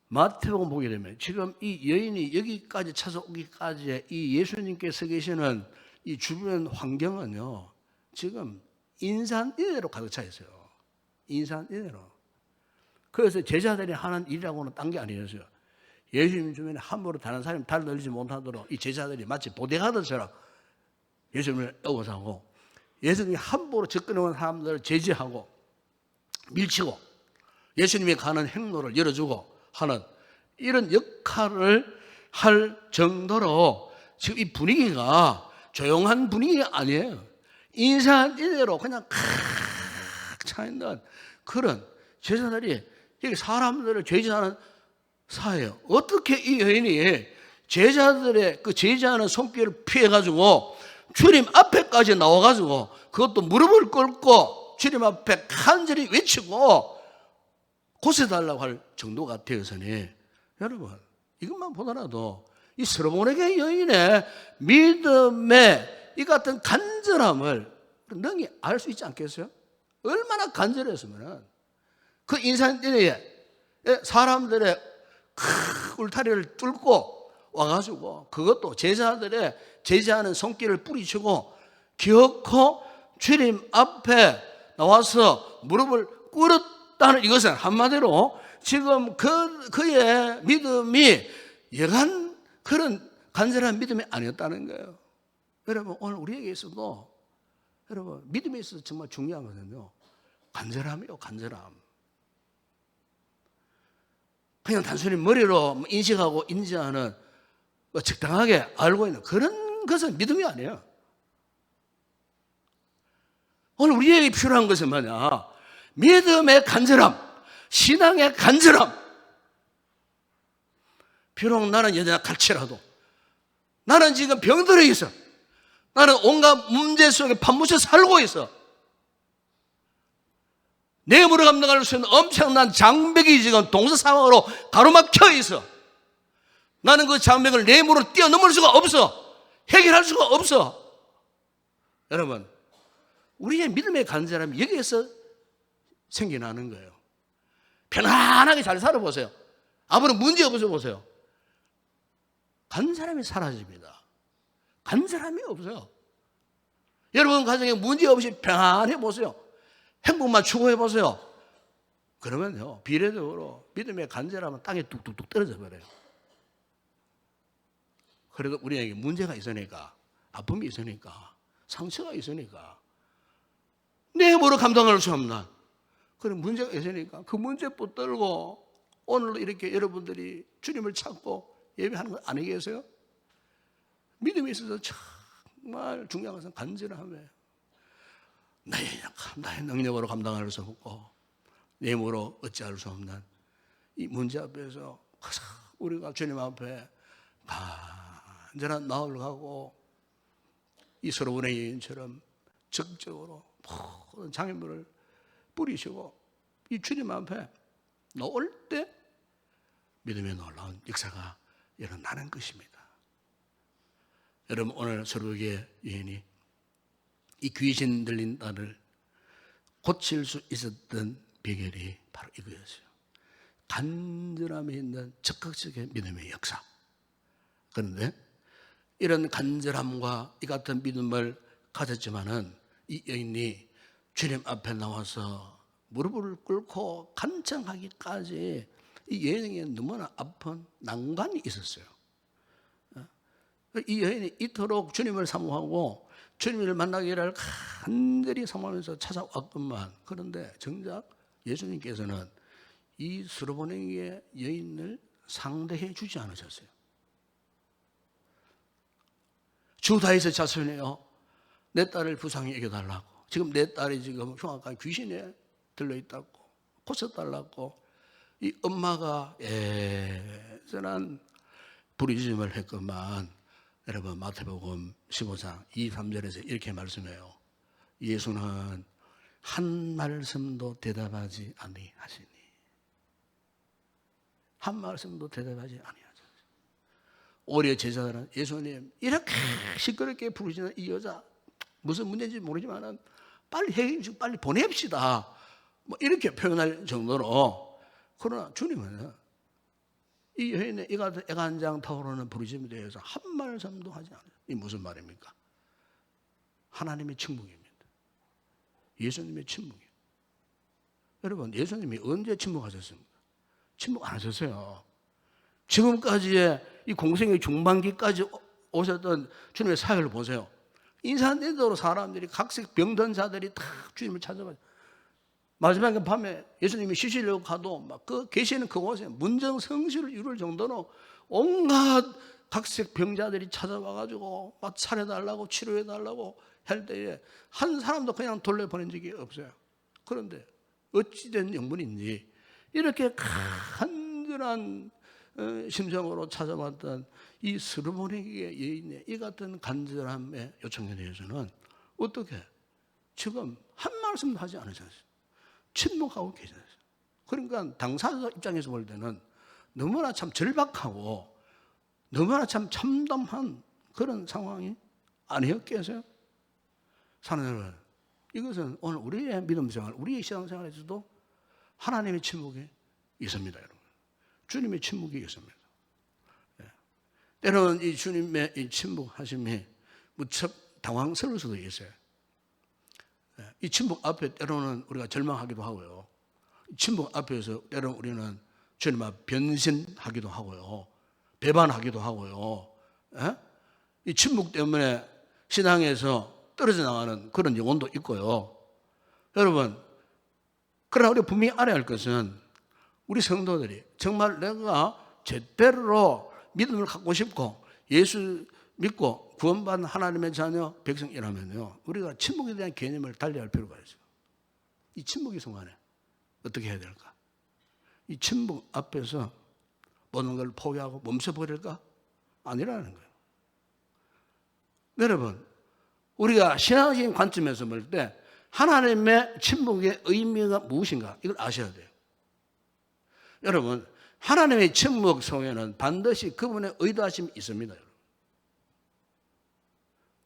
마태복음 보게 되면 지금 이 여인이 여기까지 찾아오기까지의 이 예수님께서 계시는 이 주변 환경은요, 지금 인산인해로 가득 차 있어요. 인산인해로. 그래서 제자들이 하는 일이라고는 딴 게 아니었어요. 예수님 주변에 함부로 다른 사람이 달려들지 못하도록 이 제자들이 마치 보디가드처럼 예수님을 애워싸고 예수님이 함부로 접근해온 사람들을 제지하고 밀치고 예수님이 가는 행로를 열어주고 하는 이런 역할을 할 정도로 지금 이 분위기가 조용한 분위기가 아니에요. 인산인해로 그냥 칵 차있는 그런 제자들이 여기 사람들을 제지하는 사회예요. 어떻게 이 여인이 제자들의 그 제지하는 손길을 피해가지고 주님 앞에까지 나와가지고 그것도 무릎을 꿇고 주님 앞에 간절히 외치고 고쳐달라고 할 정도가 되어서니 여러분 이것만 보더라도 이 스로보네게 여인의 믿음의 이 같은 간절함을 능히 알 수 있지 않겠어요? 얼마나 간절했으면 그 인산인해에 사람들의 큰 울타리를 뚫고 와가지고 그것도 제자들의 제지하는 손길을 뿌리치고 기어코 주님 앞에 나와서 무릎을 꿇었다는 이것은 한마디로 지금 그의 믿음이 여간 그런 간절한 믿음이 아니었다는 거예요. 여러분 오늘 우리에게 있어도 여러분 믿음에 있어서 정말 중요한 것은요 간절함이요, 간절함. 그냥 단순히 머리로 인식하고 인지하는 적당하게 알고 있는 그런 것은 믿음이 아니에요. 오늘 우리에게 필요한 것은 뭐냐? 믿음의 간절함, 신앙의 간절함. 비록 나는 여전히 갈치라도 나는 지금 병들어 있어. 나는 온갖 문제 속에 파묻혀 살고 있어. 내 힘으로 감당할 수 있는 엄청난 장벽이 지금 동서 상황으로 가로막혀 있어. 나는 그 장벽을 내 힘으로 뛰어넘을 수가 없어. 해결할 수가 없어. 여러분, 우리의 믿음의 간절함이 여기에서 생겨나는 거예요. 편안하게 잘 살아보세요. 아무런 문제 없어 보세요. 간절함이 사라집니다. 간절함이 없어요. 여러분 가정에 문제 없이 평안해 보세요. 행복만 추구해 보세요. 그러면요 비례적으로 믿음의 간절함은 땅에 뚝뚝뚝 떨어져 버려요. 그래도 우리에게 문제가 있으니까, 아픔이 있으니까, 상처가 있으니까, 내 힘으로 감당할 수 없는 그런 문제가 있으니까 그 문제 붙들고 오늘도 이렇게 여러분들이 주님을 찾고 예배하는 거 아니겠어요? 믿음에 있어서 정말 중요한 것은 간절함이에요. 나의 약함, 나의 능력으로 감당할 수 없고 내 힘으로 어찌할 수 없는 이 문제 앞에서 우리가 주님 앞에 간절한 나흘을 가고 이 서로분의 여인처럼 적극적으로 모든 장애물을 뿌리시고 이 주님 앞에 나올 때 믿음의 놀라운 역사가 일어나는 것입니다. 여러분 오늘 서로에게 여인이 이 귀신 들린 딸을 고칠 수 있었던 비결이 바로 이거였어요. 간절함에 있는 적극적인 믿음의 역사. 그런데 이런 간절함과 이 같은 믿음을 가졌지만은 이 여인이 주님 앞에 나와서 무릎을 꿇고 간청하기까지 이 여인에게 너무나 아픈 난관이 있었어요. 이 여인이 이토록 주님을 사모하고 주님을 만나기를 간절히 사모하면서 찾아왔건만 그런데 정작 예수님께서는 이 스로보니의 여인을 상대해 주지 않으셨어요. 주다윗의 자손이여, 내 딸을 불쌍히 여겨달라고. 지금 내 딸이 지금 흉악한 귀신에 들려있다고, 고쳐달라고. 이 엄마가 애절한 부르짖음을 했건만, 여러분 마태복음 15장 2, 3절에서 이렇게 말씀해요. 예수는 한 말씀도 대답하지 아니하시니. 한 말씀도 대답하지 아니하셨어요. 오히려 제자들은 예수님, 이렇게 시끄럽게 부르시는 이 여자 무슨 문제인지 모르지만 빨리 해결, 빨리 보냅시다, 뭐 이렇게 표현할 정도로. 그러나 주님은 이 여인의 애간장 타오르는 부르심에 대해서 한 말씀도 하지 않아요. 이 무슨 말입니까? 하나님의 침묵입니다. 예수님의 침묵이에요. 여러분, 예수님이 언제 침묵하셨습니까? 침묵 안 하셨어요. 지금까지의 이 공생의 중반기까지 오셨던 주님의 사역을 보세요. 인산대도로 사람들이 각색 병든 자들이 다 주님을 찾아가요. 마지막에 밤에 예수님이 쉬시려고 가도 막 그 계시는 그곳에 문정성시를 이룰 정도로 온갖 각색 병자들이 찾아와가지고 막 차려달라고 치료해달라고 할 때에 한 사람도 그냥 돌려보낸 적이 없어요. 그런데 어찌된 영문인지 이렇게 간절한 심정으로 찾아왔던 이 스로보니의 여인의 이 같은 간절함의 요청에 대해서는 어떻게 지금 한 말씀도 하지 않으셨어요. 침묵하고 계셨어요. 그러니까 당사자 입장에서 볼 때는 너무나 참 절박하고 너무나 참 참담한 그런 상황이 아니었겠어요? 사랑하는 여러분, 이것은 오늘 우리의 믿음 생활, 우리의 신앙생활에서도 하나님의 침묵이 있습니다, 여러분. 주님의 침묵이 있습니다. 때로는 이 주님의 이 침묵하심이 무척 당황스러울 수도 있어요. 이 침묵 앞에 때로는 우리가 절망하기도 하고요. 침묵 앞에서 때로는 우리는 주님 앞 변신하기도 하고요. 배반하기도 하고요. 이 침묵 때문에 신앙에서 떨어져 나가는 그런 영혼도 있고요. 여러분, 그러나 우리가 분명히 알아야 할 것은 우리 성도들이 정말 내가 제대로 믿음을 갖고 싶고 예수 믿고 구원받은 하나님의 자녀 백성이라면요, 우리가 침묵에 대한 개념을 달리할 필요가 있어요. 이 침묵이 순간에 어떻게 해야 될까? 이 침묵 앞에서 모든 걸 포기하고 멈춰버릴까? 아니라는 거예요. 여러분, 우리가 신앙적인 관점에서 볼 때 하나님의 침묵의 의미가 무엇인가 이걸 아셔야 돼요. 여러분, 하나님의 침묵 속에는 반드시 그분의 의도하심이 있습니다.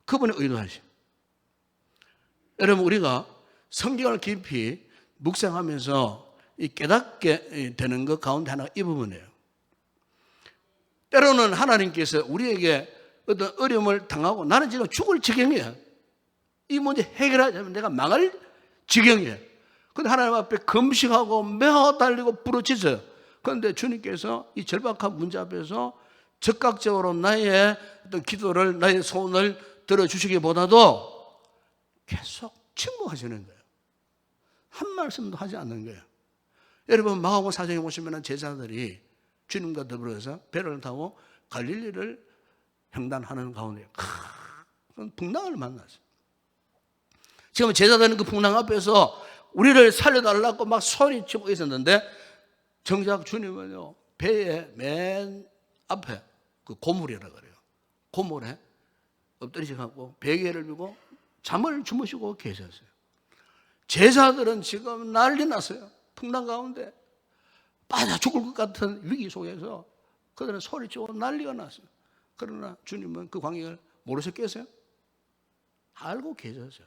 그분의 의도하심. 여러분, 우리가 성경을 깊이 묵상하면서 깨닫게 되는 것 가운데 하나가 이 부분이에요. 때로는 하나님께서 우리에게 어떤 어려움을 당하고 나는 지금 죽을 지경이야. 이 문제 해결하자면 내가 망할 지경이에요. 그런데 하나님 앞에 금식하고 매어 달리고 부르짖어요. 그런데 주님께서 이 절박한 문제 앞에서 적극적으로 나의 어떤 기도를, 나의 소원을 들어주시기보다도 계속 침묵하시는 거예요. 한 말씀도 하지 않는 거예요. 여러분, 마가복음 4장에 보시면 제자들이 주님과 더불어서 배를 타고 갈릴리를 횡단하는 가운데 풍랑을 만났어요. 지금 제자들은 그 풍랑 앞에서 우리를 살려달라고 막 소리치고 있었는데 정작 주님은요, 배의 맨 앞에 그 고물이라고 그래요. 고물에 엎드리셔갖고 베개를 들고 잠을 주무시고 계셨어요. 제자들은 지금 난리 났어요. 풍랑 가운데 빠져 죽을 것 같은 위기 속에서 그들은 소리치고 난리가 났어요. 그러나 주님은 그 광경을 모르셨겠어요? 알고 계셨어요.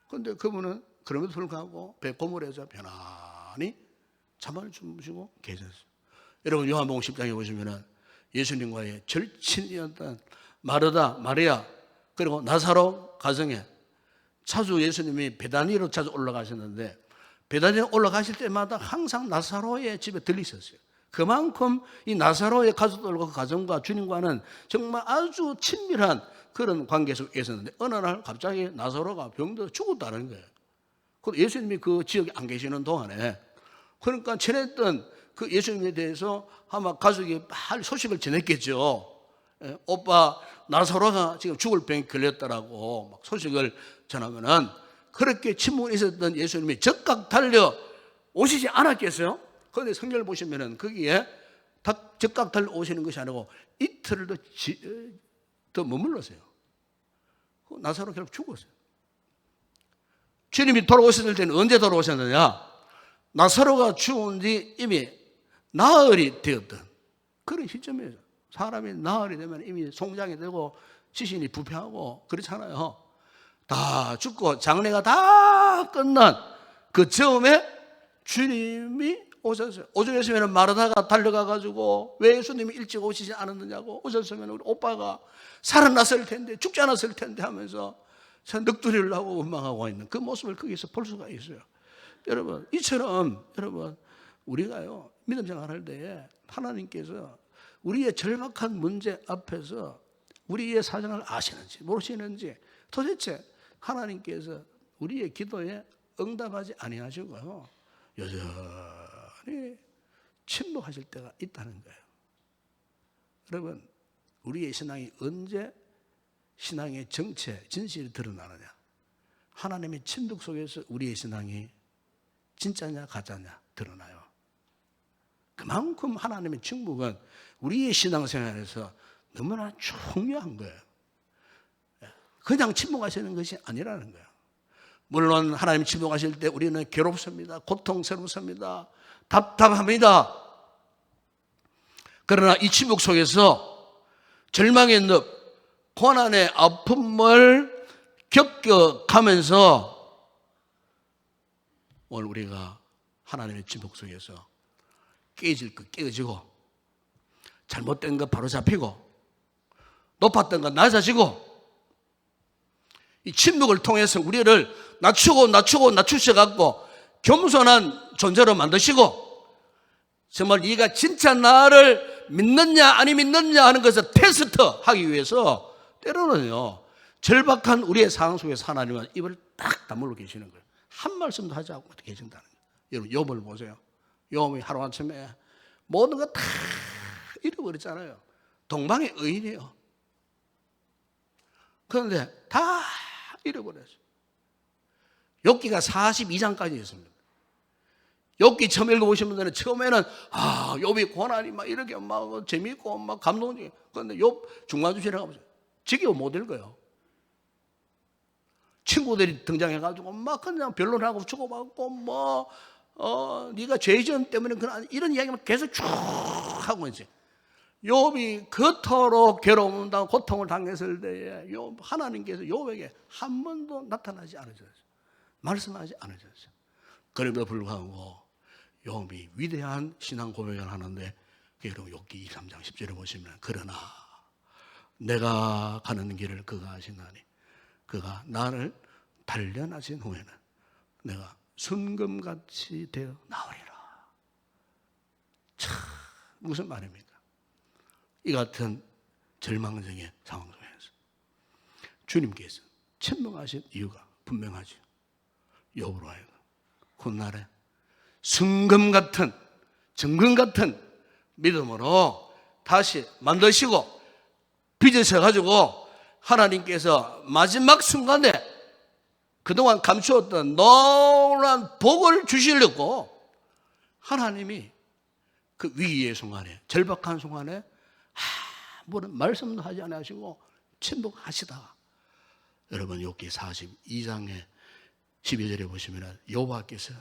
그런데 그분은 그럼에도 불구하고 배 고물에서 편안히 잠을 주무시고 계셨어요. 여러분, 요한복음 10장에 보시면 예수님과의 절친이었던 마르다, 마리아, 그리고 나사로 가정에 자주 예수님이 베다니로 자주 올라가셨는데 베다니로 올라가실 때마다 항상 나사로의 집에 들리셨어요. 그만큼 이 나사로의 가족들과 그 가정과 주님과는 정말 아주 친밀한 그런 관계 속에 있었는데 어느 날 갑자기 나사로가 병들어 죽었다는 거예요. 그 예수님이 그 지역에 안 계시는 동안에 그러니까 친했던 그 예수님에 대해서 아마 가족이 빨리 소식을 전했겠죠. 예, 오빠 나사로가 지금 죽을 병에 걸렸다라고 막 소식을 전하면은 그렇게 침묵이 있었던 예수님이 즉각 달려 오시지 않았겠어요? 그런데 성경을 보시면은 거기에 즉각 달려 오시는 것이 아니고 이틀을 더 머물렀어요. 나사로 결국 죽었어요. 주님이 돌아오셨을 때는 언제 돌아오셨느냐? 나사로가 죽은 지 이미 나흘이 되었던 그런 시점이에요. 사람이 나흘이 되면 이미 송장이 되고 시신이 부패하고 그렇잖아요. 다 죽고 장례가 다 끝난 그 즈음에 주님이 오셨어요. 오죽했으면 마르다가 달려가가지고 왜 예수님이 일찍 오시지 않았느냐고, 오셨으면 우리 오빠가 살아났을 텐데, 죽지 않았을 텐데 하면서 넋두리를 하고 원망하고 있는 그 모습을 거기서 볼 수가 있어요. 여러분, 이처럼 여러분 우리가요 믿음 생활할 때에 하나님께서 우리의 절박한 문제 앞에서 우리의 사정을 아시는지 모르시는지, 도대체 하나님께서 우리의 기도에 응답하지 아니하시고요 여전히 침묵하실 때가 있다는 거예요. 여러분, 우리의 신앙이 언제 신앙의 정체, 진실이 드러나느냐? 하나님의 침묵 속에서 우리의 신앙이 진짜냐 가짜냐 드러나요. 그만큼 하나님의 침묵은 우리의 신앙생활에서 너무나 중요한 거예요. 그냥 침묵하시는 것이 아니라는 거예요. 물론 하나님 침묵하실 때 우리는 괴롭습니다. 고통스럽습니다. 답답합니다. 그러나 이 침묵 속에서 절망의 늪, 고난의 아픔을 겪어가면서 오늘 우리가 하나님의 침묵 속에서 깨질 것 깨어지고, 잘못된 것 바로 잡히고, 높았던 것 낮아지고, 이 침묵을 통해서 우리를 낮추셔갖고 겸손한 존재로 만드시고, 정말 네가 진짜 나를 믿느냐 아니 믿느냐 하는 것을 테스트하기 위해서 때로는요 절박한 우리의 상황 속에서 하나님은 입을 딱 다물고 계시는 거예요. 한 말씀도 하지 않고 계신다는 거예요. 여러분, 욥을 보세요. 욥이 하루아침에 모든 거 다 잃어버렸잖아요. 동방의 의인이에요. 그런데 다 잃어버렸어요. 욥기가 42장까지 있습니다. 욥기 처음 읽어보시면 처음에는 욥이 고난이 막 이렇게 막 재미있고 막 감동적이에요. 그런데 욥 중간주시라고 보세요. 지겨워 못 읽어요. 친구들이 등장해가지고 막 그냥 변론하고 주고받고 네가 죄전 때문에 이런 이야기만 계속 쭉 하고 있어요. 욥이 그토록 괴로움 당하고 고통을 당했을 때에 하나님께서 욥에게 한 번도 나타나지 않으셨어요. 말씀하지 않으셨어요. 그럼에도 불구하고 욥이 위대한 신앙 고백을 하는데, 여러분 욥기 23장 10절에 보시면 그러나 내가 가는 길을 그가 아시나니 그가 나를 단련하신 후에는 내가 순금같이 되어 나오리라. 참 무슨 말입니까? 이 같은 절망적인 상황 속에서 주님께서 침묵하신 이유가 분명하죠. 욥으로 하여금 훗날에 순금 같은 정금 같은 믿음으로 다시 만드시고 빚으셔가지고 하나님께서 마지막 순간에 그동안 감추었던 놀라운 복을 주시려고 하나님이 그 위기의 순간에, 절박한 순간에 아무런 말씀도 하지 않으시고 침묵하시다. 여러분 욥기 42장의 12절에 보시면 여호와께서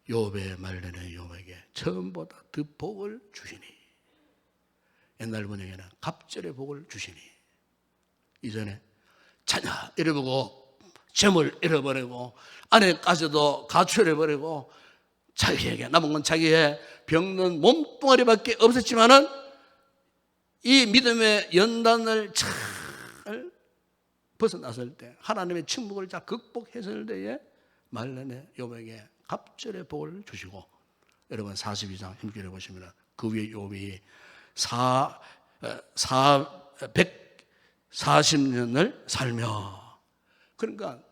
욥의 말내는 욥에게 처음보다 더 복을 주시니, 옛날 번역에는 갑절의 복을 주시니, 이전에 자녀 잃어버리고 재물 잃어버리고 아내까지도 가출해버리고 자기에게 남은 건 자기의 병든 몸뚱아리밖에 없었지만은 이 믿음의 연단을 잘 벗어났을 때, 하나님의 침묵을 잘 극복했을 때에 말년에 욥에게 갑절의 복을 주시고, 여러분 42장 1절에 보시면 그 위에 욥이 140년을 살며, 그러니까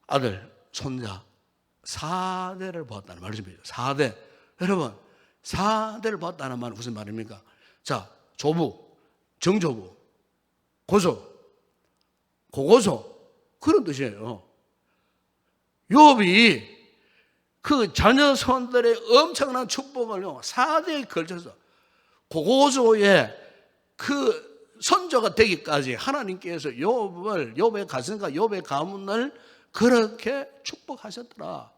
아들 손자 4대를 보았다는 말씀이죠. 4대. 여러분 4대를 보았다는 말은 무슨 말입니까? 자, 조부, 정조부, 고조, 고고조 그런 뜻이에요. 욥이 그 자녀 손들의 엄청난 축복을요 4대에 걸쳐서 고고조의 그 선조가 되기까지 하나님께서 욥의 가슴과 욥의 가문을 그렇게 축복하셨더라.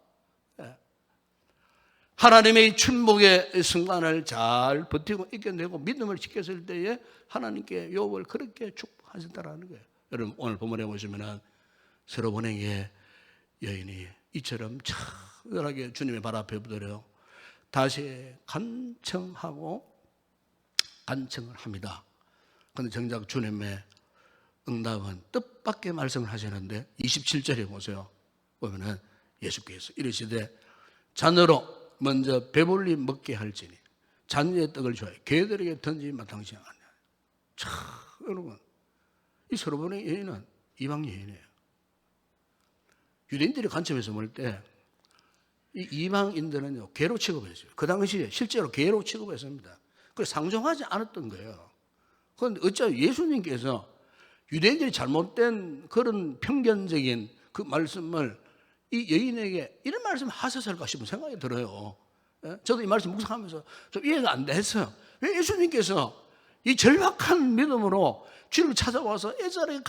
하나님의 축복의 순간을 잘 버티고 이겨내고 믿음을 지켰을 때에 하나님께 욥을 그렇게 축복하셨다라는 거예요. 여러분 오늘 본문에 보시면은 스로보네의 여인이 이처럼 차분하게 주님의 발 앞에 엎드려 다시 간청을 합니다. 그런데 정작 주님의 응답은 뜻밖의 말씀을 하시는데 27절에 보세요. 보면은 예수께서 이르시되 자녀로 먼저 배불리 먹게 할지니 잔여의 떡을 좋아해 개들에게 던지지 마땅치 않냐. 참 여러분 이 스로보네 여인은 이방 여인이에요. 유대인들이 관점에서 볼 때 이 이방인들은요 개로 취급했어요. 그 당시에 실제로 개로 취급했습니다. 그래서 상종하지 않았던 거예요. 그런데 어쩌면 예수님께서 유대인들이 잘못된 그런 편견적인 그 말씀을 이 여인에게 이런 말씀 하셨을까 싶은 생각이 들어요. 저도 이 말씀 묵상하면서 좀 이해가 안 됐어요. 왜 예수님께서 이 절박한 믿음으로 주를 찾아와서 애절하게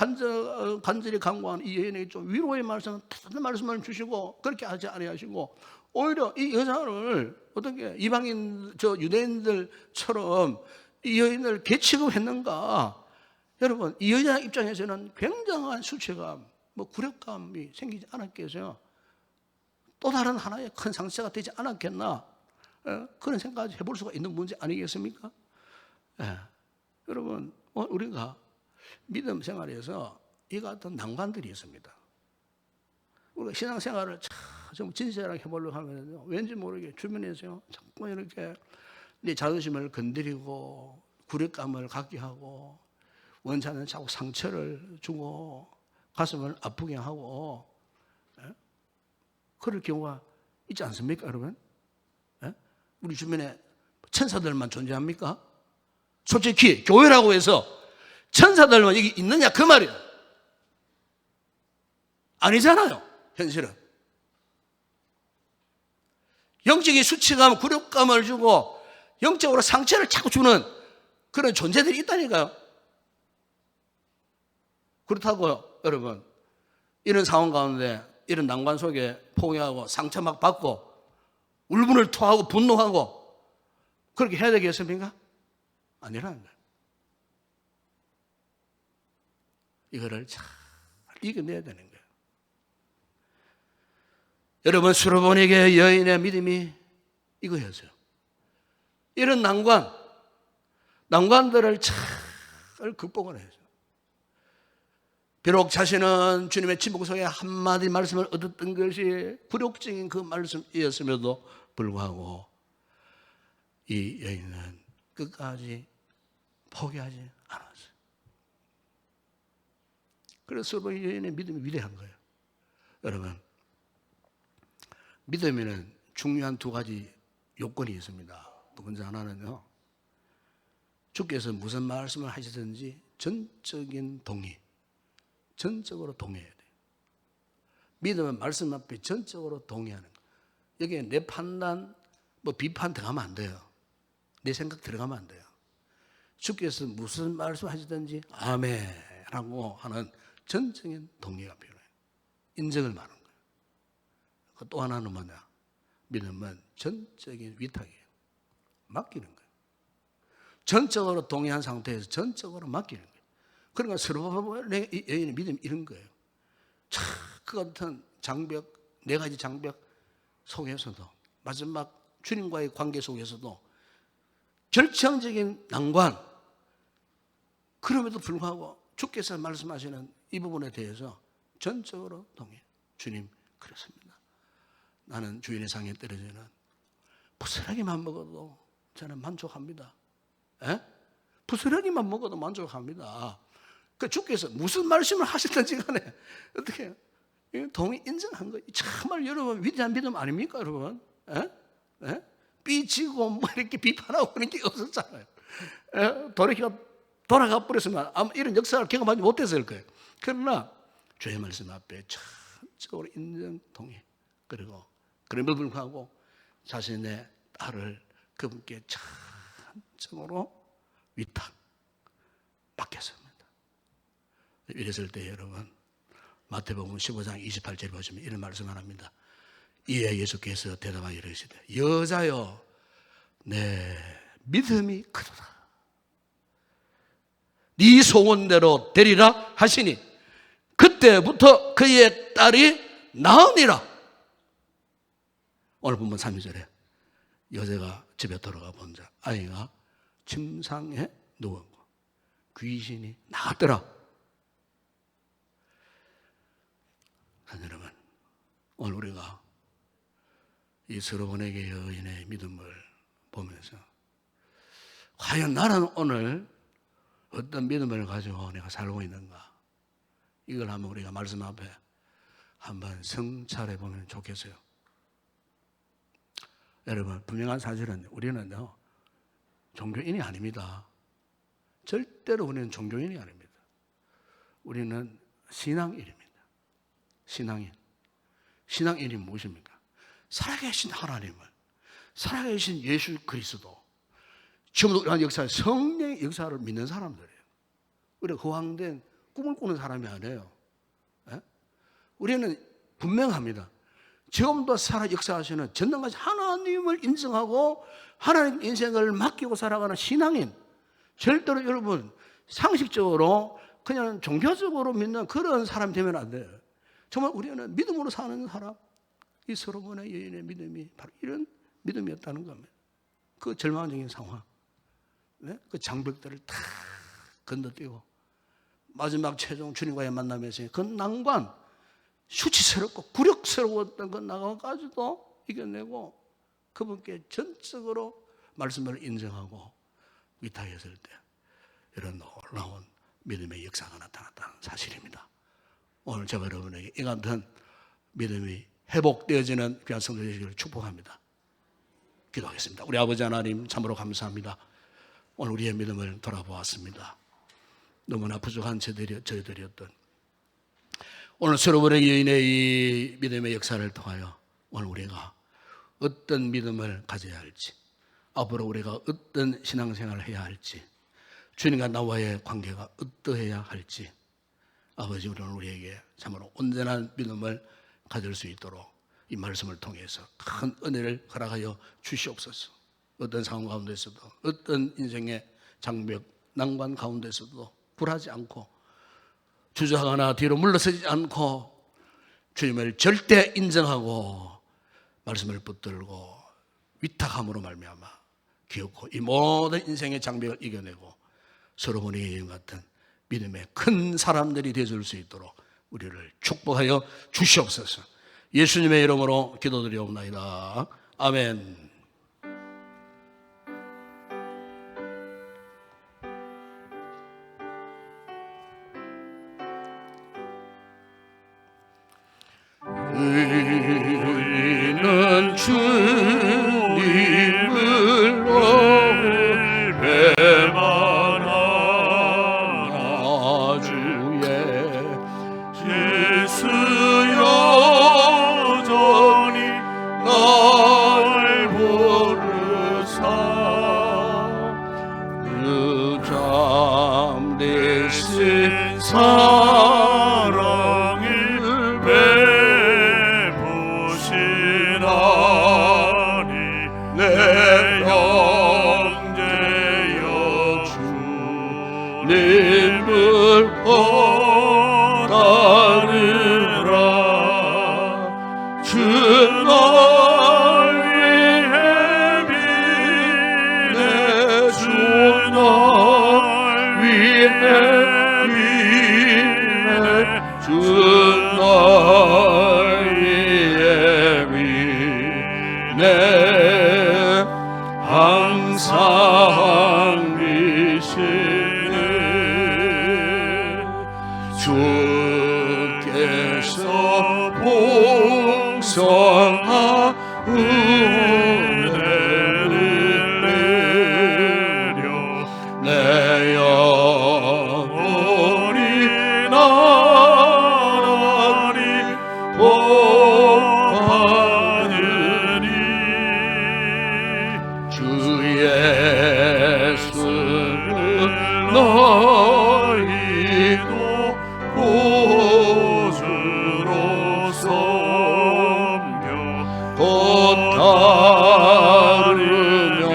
간절히 간구한 이 여인에게 좀 위로의 말씀을 다른 말씀을 주시고 그렇게 하지 아니하시고 오히려 이 여자를 어떻게 이방인 유대인들처럼 이 여인을 개취급했는가? 여러분 이 여자 입장에서는 굉장한 수치감, 굴욕감이 생기지 않았겠어요? 또 다른 하나의 큰 상처가 되지 않았겠나? 그런 생각을 해볼 수가 있는 문제 아니겠습니까? 여러분 우리가 믿음 생활에서 이 같은 난관들이 있습니다. 우리가 신앙생활을 좀 진실하게 해보려고 하면 왠지 모르게 주변에서 자꾸 이렇게 내 자존심을 건드리고 굴욕감을 갖게 하고 원치 않는 자꾸 상처를 주고 가슴을 아프게 하고 그럴 경우가 있지 않습니까 여러분? 우리 주변에 천사들만 존재합니까? 솔직히 교회라고 해서 천사들만 여기 있느냐 그 말이에요. 아니잖아요. 현실은 영적인 수치감, 굴욕감을 주고 영적으로 상처를 자꾸 주는 그런 존재들이 있다니까요. 그렇다고요 여러분 이런 상황 가운데 이런 난관 속에 포기하고 상처 막 받고 울분을 토하고 분노하고 그렇게 해야 되겠습니까? 아니라는 거예요. 이거를 잘 이겨내야 되는 거예요. 여러분 스로보네의 여인의 믿음이 이거였어요. 이런 난관들을 잘 극복을 해야죠. 비록 자신은 주님의 침묵 속에 한마디 말씀을 얻었던 것이 굴욕적인 그 말씀이었음에도 불구하고 이 여인은 끝까지 포기하지 않았어요. 그래서 스로보네 여인의 믿음이 위대한 거예요. 여러분 믿음에는 중요한 두 가지 요건이 있습니다. 먼저 하나는요 주께서 무슨 말씀을 하시든지 전적인 동의, 전적으로 동의해야 돼요. 믿음은 말씀 앞에 전적으로 동의하는 거예요. 여기에 내 판단, 비판 들어가면 안 돼요. 내 생각 들어가면 안 돼요. 주께서 무슨 말씀 하시든지 아멘라고 하는 전적인 동의가 필요해요. 인정을 말하는 거예요. 또 하나는 뭐냐? 믿음은 전적인 위탁이에요. 맡기는 거예요. 전적으로 동의한 상태에서 전적으로 맡기는 거예요. 그러니까 스로보네 여인의 믿음이 이런 거예요. 그 같은 장벽, 4가지 장벽 속에서도 마지막 주님과의 관계 속에서도 결정적인 난관, 그럼에도 불구하고 주께서 말씀하시는 이 부분에 대해서 전적으로 동의해요. 주님 그렇습니다. 나는 주인의 상에 떨어지는 부스러기만 먹어도 저는 만족합니다. 부스러기만 먹어도 만족합니다. 그 주께서 무슨 말씀을 하시든지 간에 어떻게 해요? 동의 인정한 거예요. 정말 여러분 위대한 믿음 아닙니까, 여러분? 에? 에? 삐지고 뭐 이렇게 비판하고 그런 게 없었잖아요. 돌아가 버렸으면 아마 이런 역사를 경험하지 못했을 거예요. 그러나 주의 말씀 앞에 전적으로 인정, 동의, 그리고 그럼에도 불구하고 자신의 딸을 그분께 전적으로 위탁 맡겼습니다. 이랬을 때 여러분 마태복음 15장 28절 보시면 이런 말씀을 합니다. 이에 예수께서 대답하여 이르시되 여자여 내 믿음이 크도다. 네 소원대로 되리라 하시니 그때부터 그의 딸이 나으니라. 오늘 본문 3절에 여자가 집에 돌아가 본자 아이가 침상에 누웠고 귀신이 나갔더라. 여러분 오늘 우리가 이 서로본에게 여인의 믿음을 보면서 과연 나는 오늘 어떤 믿음을 가지고 내가 살고 있는가, 이걸 한번 우리가 말씀 앞에 한번 성찰해 보면 좋겠어요. 여러분 분명한 사실은 우리는요 종교인이 아닙니다. 절대로 우리는 종교인이 아닙니다. 우리는 신앙인입니다. 신앙인이 무엇입니까? 살아계신 하나님을, 살아계신 예수 그리스도, 지금도 이러한 역사에 성령의 역사를 믿는 사람들이에요. 우리가 허황된 꿈을 꾸는 사람이 아니에요. 에? 우리는 분명합니다. 지금도 살아 역사하시는 전능하신 하나님을 인정하고 하나님 인생을 맡기고 살아가는 신앙인, 절대로 여러분 상식적으로 그냥 종교적으로 믿는 그런 사람이 되면 안 돼요. 정말 우리는 믿음으로 사는 사람, 이 서로본의 여인의 믿음이 바로 이런 믿음이었다는 겁니다. 그 절망적인 상황, 네? 그 장벽들을 다 건너뛰고 마지막 최종 주님과의 만남에서 그 난관, 수치스럽고 굴욕스러웠던 그 난관까지도 이겨내고 그분께 전적으로 말씀을 인정하고 위탁했을 때 이런 놀라운 믿음의 역사가 나타났다는 사실입니다. 오늘 저와 여러분에게 이 같은 믿음이 회복되어지는 귀한 성도 되시기를 축복합니다. 기도하겠습니다. 우리 아버지 하나님 참으로 감사합니다. 오늘 우리의 믿음을 돌아보았습니다. 너무나 부족한 저희들이었던 오늘 서로본의 여인의 이 믿음의 역사를 통하여 오늘 우리가 어떤 믿음을 가져야 할지, 앞으로 우리가 어떤 신앙생활을 해야 할지, 주님과 나와의 관계가 어떠해야 할지, 아버지 우리는 우리에게 참으로 온전한 믿음을 가질 수 있도록 이 말씀을 통해서 큰 은혜를 허락하여 주시옵소서. 어떤 상황 가운데서도, 어떤 인생의 장벽, 난관 가운데서도 굴하지 않고 주저하거나 뒤로 물러서지 않고 주님을 절대 인정하고 말씀을 붙들고 위탁함으로 말미암아 기억고 이 모든 인생의 장벽을 이겨내고 서로본의 여인 같은 믿음의 큰 사람들이 되어줄 수 있도록 우리를 축복하여 주시옵소서. 예수님의 이름으로 기도드리옵나이다. 아멘. 우리는 주님을 배반하나 주의 예수 여전히 날 부르사 그 잠대신 사랑을 베푸시나니 내 형제여 주님을 따르라. 주 날 위해 비네 주 날 위해 비네 주 날 위해 비네 항상 비시네 주께서 예수를 너희도 구주로 섬겨 곧 따르면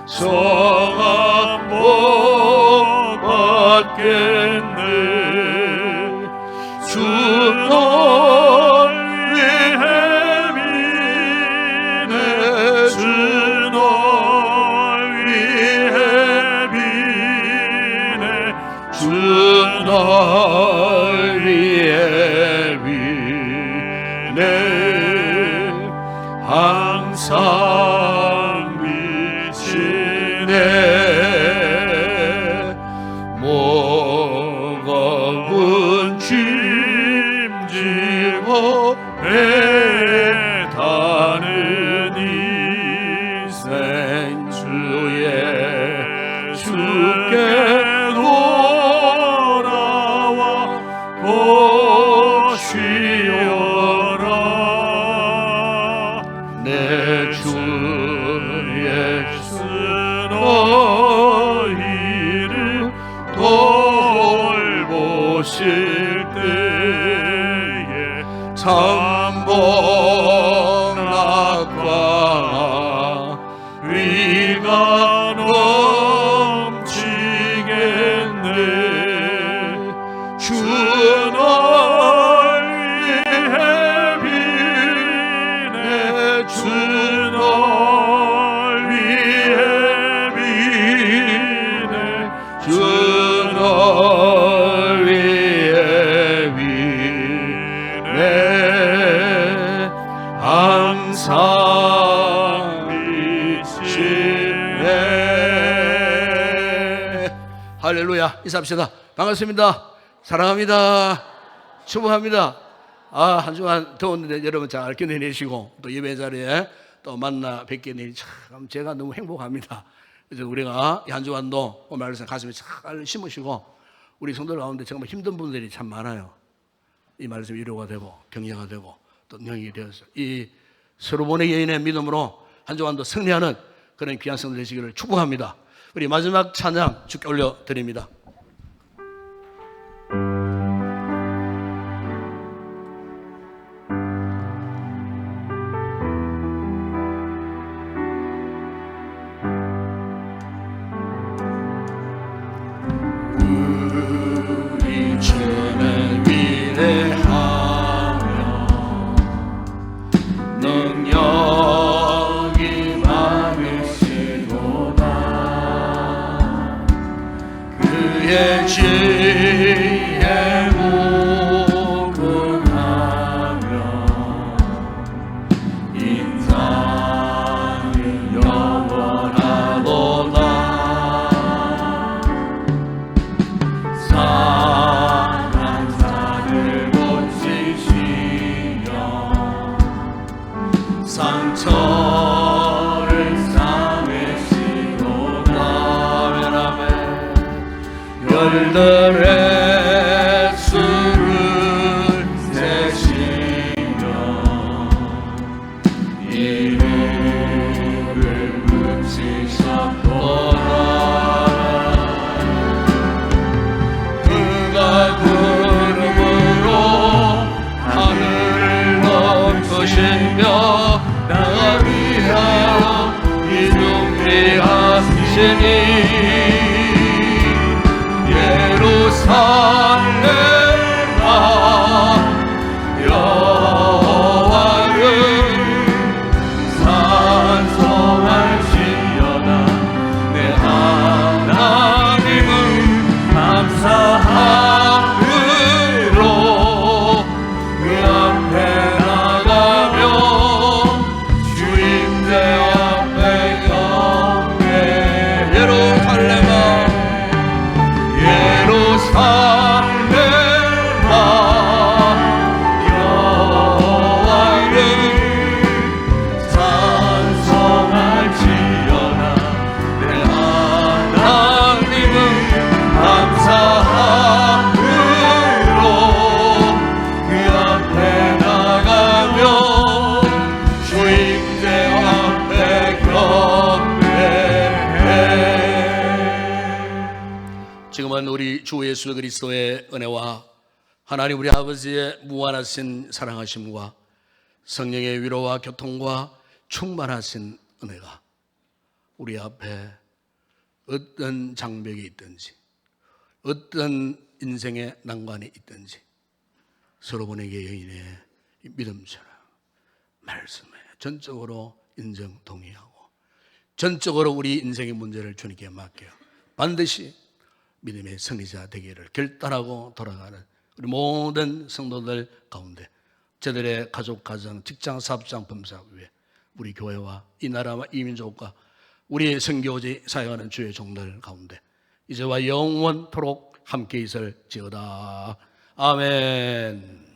성한 복 받겠네. 주 널 위해 비네. 주 널 위해 비네. 주 널 위해 비네. 항상 미치네. 무거운 짐지고 배 타는 인생 주의 주께 돌아와 쉬어라. 내 주 예수 너희를 돌보실 때에 참복 낙과 위가 넘치겠네. 주 널 위해 비네. 주 널 위해 비네. 주 널 위해 비네. 항상 미치네. 할렐루야. 인사합시다. 반갑습니다. 사랑합니다. 축복합니다. 한 주간 더웠는데 여러분 잘 견뎌내시고 또 예배 자리에 또 만나 뵙게 되니 참 제가 너무 행복합니다. 그래서 우리가 이 한 주간도 말씀 가슴에 잘 심으시고 우리 성도들 가운데 정말 힘든 분들이 참 많아요. 이 말씀이 위로가 되고 격려가 되고 또 능력이 되어서 이 서로본의 여인의 믿음으로 한 주간도 승리하는 그런 귀한 성도 되시기를 축복합니다. 우리 마지막 찬양 주께 올려드립니다. 우리 주는 위대하며 능력이 많으시도다. 그의 지혜에 무궁하며 인자는 영원하도다. 상한 자를 고치시며 상처를 싸매시도다. 아멘. 열들의 수를 세시며 이름을 붙이셨도다. 그가 구름으로 하늘을 덮으시며 나를 위하여 이중리하시니 예루살렘아 여호와를 찬송할지어다. 내 하나님을 감사함으로 그 앞에 나가며 주임대 앞에 경배. 예루살렘아 우리 주 예수 그리스도의 은혜와 하나님 우리 아버지의 무한하신 사랑하심과 성령의 위로와 교통과 충만하신 은혜가 우리 앞에 어떤 장벽이 있든지 어떤 인생의 난관이 있든지 서로 보내게 여인의 믿음처럼 말씀에 전적으로 인정 동의하고 전적으로 우리 인생의 문제를 주님께 맡겨요. 반드시 믿음의 승리자 되기를 결단하고 돌아가는 우리 모든 성도들 가운데 저들의 가족, 가정, 직장, 사업장, 범사 위에 우리 교회와 이 나라와 이 민족과 우리의 선교지 사역하는 주의 종들 가운데 이제와 영원토록 함께 있을지어다. 아멘.